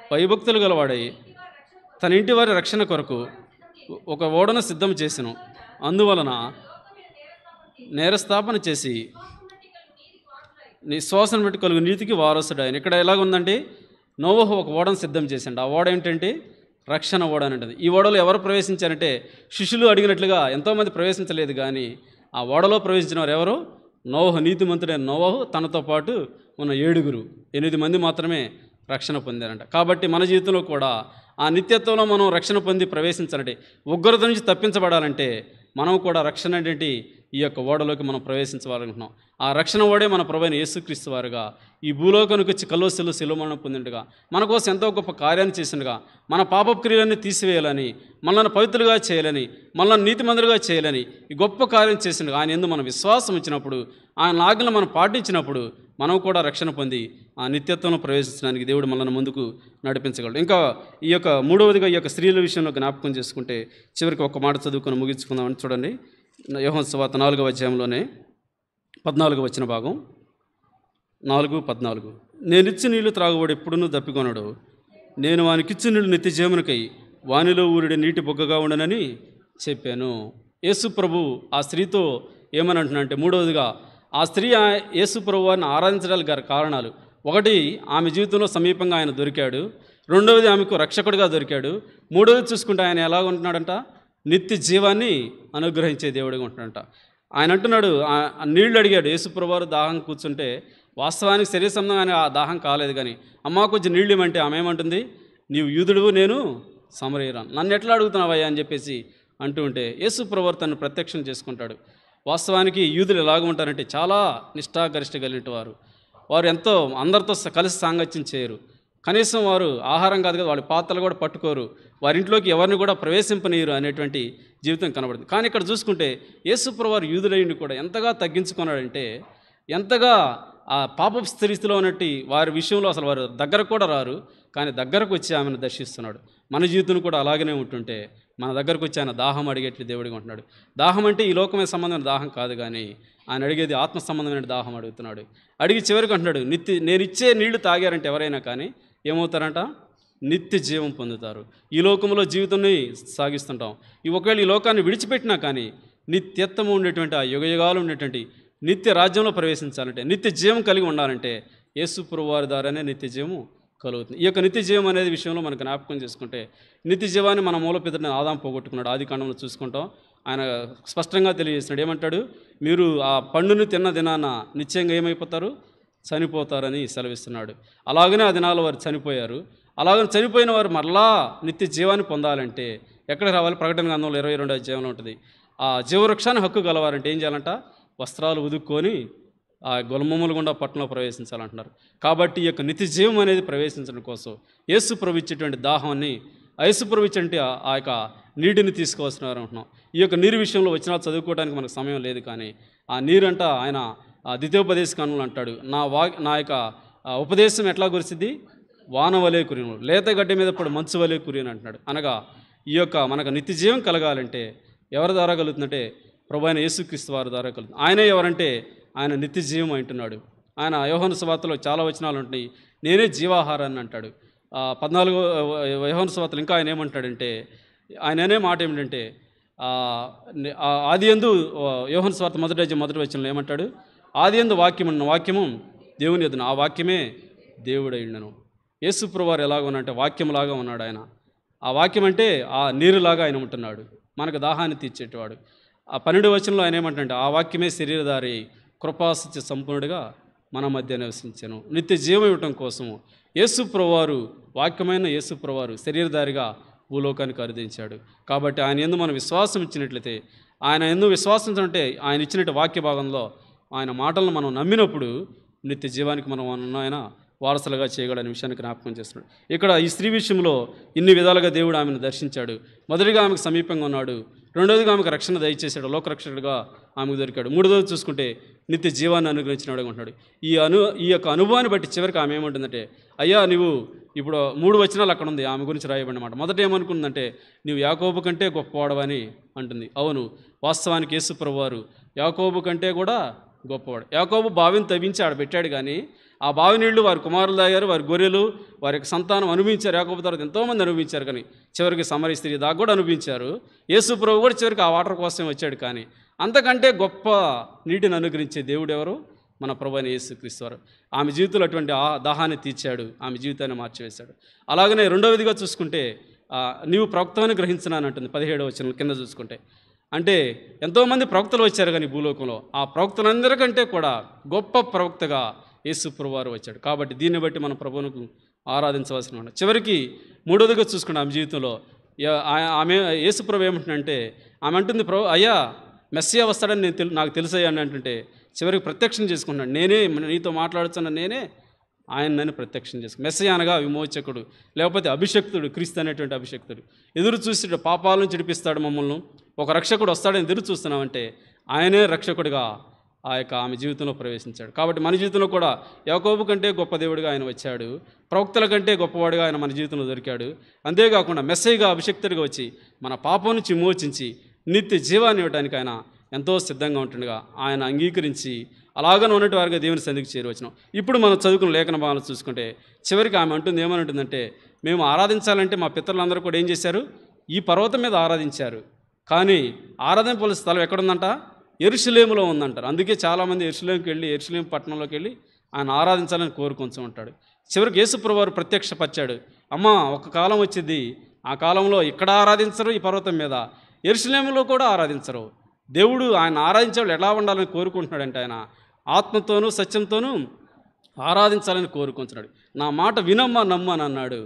భయభక్తులు గలవాడై తన ఇంటి వారి రక్షణ కొరకు ఒక ఓడను సిద్ధం చేసెను. అందువలన నేరస్థాపన చేసి విశ్వాసం బట్టి కలుగు నీతికి వారసుడు ఆయన. ఇక్కడ ఎలాగుందంటే నోవహు ఒక ఓడను సిద్ధం చేశాడు. ఆ ఓడ ఏంటంటే రక్షణ ఓడ అని ఉంటుంది. ఈ ఓడలో ఎవరు ప్రవేశించారంటే శిష్యులు అడిగినట్లుగా ఎంతోమంది ప్రవేశించలేదు, కానీ ఆ ఓడలో ప్రవేశించిన వారు ఎవరు? నోవహు, నీతిమంతుడైన నోవహు తనతో పాటు ఉన్న 8 మంది మాత్రమే రక్షణ పొందారంట. కాబట్టి మన జీవితంలో కూడా ఆ నిత్యత్వంలో మనం రక్షణ పొంది ప్రవేశించాలంటే, ఉగ్రత నుంచి తప్పించబడాలంటే మనం కూడా రక్షణ ఏంటి ఈ యొక్క ఓడలోకి మనం ప్రవేశించాలనుకుంటున్నాం. ఆ రక్షణ ఓడే మన ప్రభువైన యేసుక్రీస్తు వారుగా ఈ భూలోకానికి వచ్చి కల్వరిలో శిలువ మరణం పొందిండుగా, మన కోసం ఎంతో గొప్ప కార్యాన్ని చేసిండుగా, మన పాపపు క్రియలన్నీ తీసివేయాలని, మనల్ని పవిత్రులుగా చేయాలని, మనల్ని నీతిమంతులుగా చేయాలని ఈ గొప్ప కార్యం చేసిండుగా. ఆయన యందు మనం విశ్వాసం వచ్చినప్పుడు, ఆయన ఆజ్ఞలను మనం పాటించినప్పుడు మనం కూడా రక్షణ పొంది ఆ నిత్యత్వంలో ప్రవేశించడానికి దేవుడు మనల్ని ముందుకు నడిపించగలడు. ఇంకా ఈ యొక్క మూడవదిగా ఈ యొక్క స్త్రీల విషయంలో జ్ఞాపకం చేసుకుంటే చివరికి ఒక మాట చదువుకొని ముగించుకుందామని చూడండి. యోహాను సువార్త 4వ అధ్యాయంలోనే 14 వచ్చిన భాగం 4:14 నేనిచ్చి నీళ్లు త్రాగువాడు ఎప్పుడునూ దప్పికొనడు, నేను వానికిచ్చి నీళ్లు నిత్య జీవమునకై వానిలో ఊరిడే నీటి బొగ్గగా ఉండనని చెప్పాను. యేసు ప్రభు ఆ స్త్రీతో ఏమని అంటున్నాడంటే, మూడవదిగా ఆ స్త్రీ యేసు ప్రభు వారిని ఆరాధించడానికి గల కారణాలు: ఒకటి, ఆమె జీవితంలో సమీపంగా ఆయన దొరికాడు. రెండవది, ఆమెకు రక్షకుడిగా దొరికాడు. మూడవది చూసుకుంటే ఆయన ఎలా ఉంటున్నాడంట? నిత్య జీవాన్ని అనుగ్రహించే దేవుడిగా ఉంటున్నాడంట. ఆయన అంటున్నాడు, నీళ్లు అడిగాడు యేసుప్రభు వారు దాహం కూర్చుంటే, వాస్తవానికి శరీర సంబంధమైన ఆ దాహం కాలేదు, కానీ అమ్మ కొంచెం నీళ్ళు ఇవ్వమంటే ఆమె ఏమంటుంది? నీవు యూదుడువు, నేను సమరయురాలు, నన్ను ఎట్లా అడుగుతున్నావయ్యా అని చెప్పేసి అంటూ ఉంటే యేసుప్రభు వారు తను ప్రత్యక్షం చేసుకుంటాడు. వాస్తవానికి యూదులు ఎలాగ ఉంటారంటే చాలా నిష్ఠాగరిష్ట కలిగిన వారు ఎంతో అందరితో కలిసి సాంగత్యం చేయరు. కనీసం వారు ఆహారం కాదు కదా, వాళ్ళ పాత్రలు కూడా పట్టుకోరు, వారింట్లోకి ఎవరిని కూడా ప్రవేశింపనీయరు అనేటువంటి జీవితం కనబడుతుంది. కానీ ఇక్కడ చూసుకుంటే యేసుప్రభు వారు యూదులైండి కూడా ఎంతగా తగ్గించుకున్నాడంటే, ఎంతగా ఆ పాపపు స్థితిలో ఉన్నట్టు వారి విషయంలో అసలు వారు దగ్గర కూడా రారు, కానీ దగ్గరకు వచ్చి ఆమెను దర్శిస్తున్నాడు. మన జీవితం కూడా అలాగనే ఉంటుంటే మన దగ్గరకు వచ్చి ఆయన దాహం అడిగేట్లు దేవుడిగా ఉంటున్నాడు. దాహం అంటే ఈ లోకమైన సంబంధమైన దాహం కాదు, కానీ ఆయన అడిగేది ఆత్మ సంబంధమైన దాహం అడుగుతున్నాడు. అడిగి చివరికి అంటున్నాడు, నేను ఇచ్చే నీళ్లు తాగారంటే ఎవరైనా కానీ ఏమవుతారంట? నిత్య జీవం పొందుతారు. ఈ లోకంలో జీవితాన్ని సాగిస్తుంటాం. ఒకవేళ ఈ లోకాన్ని విడిచిపెట్టినా కానీ నిత్యత్వము ఉండేటువంటి, ఆ యుగయుగాలు ఉండేటువంటి నిత్య రాజ్యంలో ప్రవేశించాలంటే, నిత్య జీవం కలిగి ఉండాలంటే యేసు ప్రభువు వారి ద్వారానే నిత్య జీవము కలుగుతుంది. ఈ యొక్క నిత్య జీవం అనేది విషయంలో మనకు జ్ఞాపకం చేసుకుంటే, నిత్య జీవాన్ని మన మూలపితడిని ఆదాము పోగొట్టుకున్నాడు. ఆది కాండంలో చూసుకుంటాం. ఆయన స్పష్టంగా తెలియజేస్తున్నాడు. ఏమంటాడు? మీరు ఆ పండును తిన్న దినాన నిశ్చయంగా ఏమైపోతారు? చనిపోతారని సెలవిస్తున్నాడు. అలాగనే ఆ దినాల్లో వారు చనిపోయారు. అలాగని చనిపోయిన వారు మరలా నిత్య జీవాన్ని పొందాలంటే ఎక్కడ రావాలి? ప్రకటన గ్రంథంలో 22వ అధ్యాయంలో ఉంటుంది. ఆ జీవవృక్షాన్ని హక్కు గలవారంటే ఏం చేయాలంట? వస్త్రాలు ఉదుక్కొని ఆ గొలమములు గుండా పట్టణంలో ప్రవేశించాలంటున్నారు. కాబట్టి ఈ యొక్క నిత్య జీవం అనేది ప్రవేశించడం కోసం యేసు ప్రభు ఇచ్చేటువంటి దాహాన్ని, యేసు ప్రభు ఇచ్చే ఆ యొక్క నీటిని తీసుకోవాల్సినారు అంటున్నాం. ఈ యొక్క నీరు విషయంలో వచ్చినా చదువుకోవడానికి మనకు సమయం లేదు, కానీ ఆ నీరంట ఆయన ద్వితీయోపదేశ కాండంలో అంటాడు, నా యొక్క ఉపదేశం ఎట్లా కురిసిద్ది? వాన వలె కురియను, లేత గడ్డి మీద పడి మంచు వలె కురియను అంటున్నాడు. అనగా ఈ యొక్క మనకు నిత్య జీవం కలగాలంటే ఎవరి ద్వారా కలుగుతుందంటే ప్రభు అయిన యేసుక్రీస్తు వారి ద్వారా కలుగుతుంది. ఆయనే ఎవరంటే ఆయన నిత్య జీవం అంటున్నాడు. ఆయన యోహాను సువార్తలో చాలా వచనాలు ఉంటాయి, నేనే జీవాహారాన్ని అంటాడు. 14వ యోహాను సువార్తలో ఇంకా ఆయన ఏమంటాడంటే, ఆయననే మాట ఏమిటంటే, ఆది యందు యోహాను సువార్త మొదటి వచనంలో ఏమంటాడు? ఆదియందు వాక్యం ఉన్న వాక్యము దేవుని యొద్దను, ఆ వాక్యమే దేవుడై ఉండెను. యేసు ప్రభువారు ఎలాగ ఉన్నాడంటే వాక్యంలాగా ఉన్నాడు ఆయన. ఆ వాక్యం అంటే ఆ నీరులాగా ఆయన ఉంటున్నాడు, మనకు దాహాన్ని తీర్చేటవాడు. ఆ 12వ వచనంలో ఆయన ఏమంటే ఆ వాక్యమే శరీరధారి కృపాసత్య సంపూర్ణుడిగా మన మధ్య నివసించెను. నిత్య జీవం ఇవ్వటం కోసము యేసు ప్రభువారు, వాక్యమైన యేసు ప్రభువారు శరీరధారిగా భూలోకానికి అరుదించాడు. కాబట్టి ఆయన యందు మనం విశ్వాసం ఇచ్చినట్లయితే, ఆయన యందు విశ్వాసం అంటే ఆయన ఇచ్చినట్టు వాక్య భాగంలో ఆయన మాటలను మనం నమ్మినప్పుడు నిత్య జీవానికి మనం ఆయన వారసులుగా చేయగలనే విషయాన్ని జ్ఞాపకం చేస్తున్నాడు. ఇక్కడ ఈ స్త్రీ విషయంలో ఇన్ని విధాలుగా దేవుడు ఆమెను దర్శించాడు. మొదటిగా ఆమెకు సమీపంగా ఉన్నాడు, రెండవదిగా ఆమెకు రక్షణ దయచేశాడు, లోకరక్షకుడిగా ఆమెకు దొరికాడు, మూడవది చూసుకుంటే నిత్య జీవాన్ని అనుగ్రహించినాడు అంటున్నాడు. ఈ యొక్క అనుభవాన్ని బట్టి చివరికి ఆమె ఏమంటుందంటే, అయ్యా నువ్వు ఇప్పుడు 3 వచనాలు అక్కడ ఉంది ఆమె గురించి రాయబడినమాట. మొదట ఏమనుకుందంటే, నువ్వు యాకోబు కంటే గొప్పవాడవని అంటుంది. అవును, వాస్తవానికి యేసు ప్రభువారు యాకోబు కంటే కూడా గొప్పవాడు. యాకోబు బావిని తవ్వించి ఆడ పెట్టాడు, కానీ ఆ బావి నీళ్లు వారి కుమారులు తాగారు, వారి గొర్రెలు, వారి యొక్క సంతానం అనుభవించారు. యాకోబు తర్వాత ఎంతోమంది అనుభవించారు, కానీ చివరికి సమరయ స్త్రీ దాకా కూడా అనుభవించారు. యేసు ప్రభు కూడా చివరికి ఆ వాటర్ కోసం వచ్చాడు. కానీ అంతకంటే గొప్ప నీటిని అనుగ్రహించే దేవుడు ఎవరు? మన ప్రభు అయిన యేసుక్రీస్తు వారు. ఆమె జీవితంలో అటువంటి ఆ దాహాన్ని తీర్చాడు, ఆమె జీవితాన్ని మార్చివేశాడు. అలాగనే రెండవదిగా చూసుకుంటే, నీవు ప్రవక్తవని గ్రహించినాను అంటుంది 17వ వచనం కింద చూసుకుంటే. అంటే ఎంతోమంది ప్రవక్తలు వచ్చారు, కానీ భూలోకంలో ఆ ప్రవక్తలందరికంటే కూడా గొప్ప ప్రవక్తగా యేసు ప్రభువారు వచ్చాడు. కాబట్టి దీన్ని బట్టి మన ప్రభువును ఆరాధించవలసిన. చివరికి మూడవదిగా చూసుకుంటే ఆమె జీవితంలో ఆమె యేసు ప్రభు ఏమంటుందంటే, ఆమె అంటుంది, ప్రభు అయ్యా మెస్సియా వస్తాడని నాకు తెలుసయ్యా అని అంటుంటే, చివరికి ప్రత్యక్షం చేసుకున్నాడు, నేనే నీతో మాట్లాడుతున్నా, నేనే ఆయనని ప్రత్యక్షం చేసుకుని. మెస్సియా అనగా విమోచకుడు, లేకపోతే అభిషక్తుడు, క్రీస్తు అనేటువంటి అభిషక్తుడు. ఎదురు చూసి పాపాలను చిడిపిస్తాడు మమ్మల్ని, ఒక రక్షకుడు వస్తాడని ఎదురు చూస్తున్నామంటే ఆయనే రక్షకుడిగా ఆమె జీవితంలో ప్రవేశించాడు. కాబట్టి మన జీవితంలో కూడా యాకోబు కంటే గొప్ప దేవుడిగా ఆయన వచ్చాడు, ప్రవక్తల కంటే గొప్పవాడిగా ఆయన మన జీవితంలో దొరికాడు. అంతేకాకుండా మెస్సీగా అభిషక్తుడిగా వచ్చి మన పాపం నుంచి విమోచించి నిత్య జీవాన్ని ఇవ్వడానికి ఆయన ఎంతో సిద్ధంగా ఉంటుండగా ఆయన అంగీకరించి అలాగనే ఉన్నట్టు వారిగా దేవుని సన్నిధికి చేరువచ్చినాం. ఇప్పుడు మనం చదువుకున్న లేఖన భాగాలు చూసుకుంటే చివరికి ఆమె అంటుంది, ఏమని ఉంటుందంటే, మేము ఆరాధించాలంటే మా పితరులందరూ కూడా ఏం చేశారు? ఈ పర్వతం మీద ఆరాధించారు, కానీ ఆరాధింపవలసిన స్థలం ఎక్కడుందంట? యెరూషలేములో ఉందంటారు. అందుకే చాలామంది యెరూషలేముకి వెళ్ళి, యెరూషలేము పట్టణంలోకి వెళ్ళి ఆయన ఆరాధించాలని కోరుకొంచు ఉంటాడు. చివరికి యేసుప్రభువు వారు ప్రత్యక్షపరిచాడు, అమ్మ ఒక కాలం వచ్చింది, ఆ కాలంలో ఇక్కడ ఆరాధించరు ఈ పర్వతం మీద, యెరూషలేములో కూడా ఆరాధించరు. దేవుడు ఆయన ఆరాధించే వాళ్ళు ఎలా ఉండాలని కోరుకుంటున్నాడంటే, ఆయన ఆత్మతోనూ సత్యంతోనూ ఆరాధించాలని కోరుకుంటున్నాడు. నా మాట వినమ్మా నమ్ము అని అన్నాడు.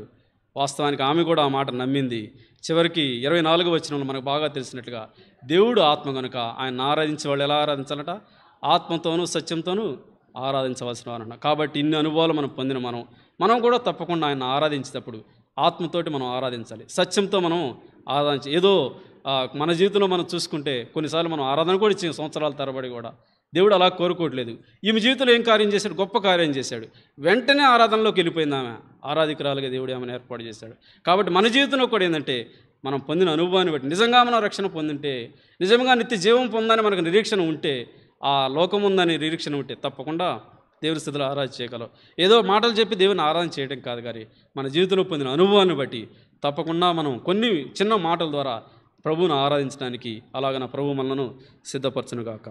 వాస్తవానికి ఆమె కూడా ఆ మాట నమ్మింది. చివరికి 24వ వచనంలో మనకు బాగా తెలిసినట్లుగా దేవుడు ఆత్మ కనుక ఆయన ఆరాధించే వాళ్ళు ఎలా ఆరాధించాలట? ఆత్మతోనూ సత్యంతోనూ ఆరాధించవలసిన వారన్న. కాబట్టి ఇన్ని అనుభవాలు మనం పొందిన మనం కూడా తప్పకుండా ఆయన ఆరాధించేటప్పుడు ఆత్మతోటి మనం ఆరాధించాలి, సత్యంతో మనం ఆరాధించాలి. ఏదో మన జీవితంలో మనం చూసుకుంటే కొన్నిసార్లు మనం ఆరాధన కూడా ఇచ్చాం సంవత్సరాల తరబడి కూడా. దేవుడు అలా కోరుకోవట్లేదు. ఈమె జీవితంలో ఏం కార్యం చేశాడు? గొప్ప కార్యం చేశాడు. వెంటనే ఆరాధనలోకి వెళ్ళిపోయింది ఆమె, ఆరాధికురాలుగా దేవుడు ఆమెను ఏర్పాటు చేశాడు. కాబట్టి మన జీవితంలో కూడా ఏంటంటే, మనం పొందిన అనుభవాన్ని బట్టి నిజంగా మనం రక్షణ పొందింటే, నిజంగా నిత్య జీవం పొందని మనకు నిరీక్షణ ఉంటే, ఆ లోకం ఉందని నిరీక్షణ ఉంటే తప్పకుండా దేవుని స్థితిలో ఆరాధన చేయగలం. ఏదో మాటలు చెప్పి దేవుని ఆరాధన చేయడం కాదు, కానీ మన జీవితంలో పొందిన అనుభవాన్ని బట్టి తప్పకుండా మనం కొన్ని చిన్న మాటల ద్వారా ప్రభువును ఆరాధించడానికి అలాగ నా ప్రభు మనలను సిద్ధపరచునుగాక.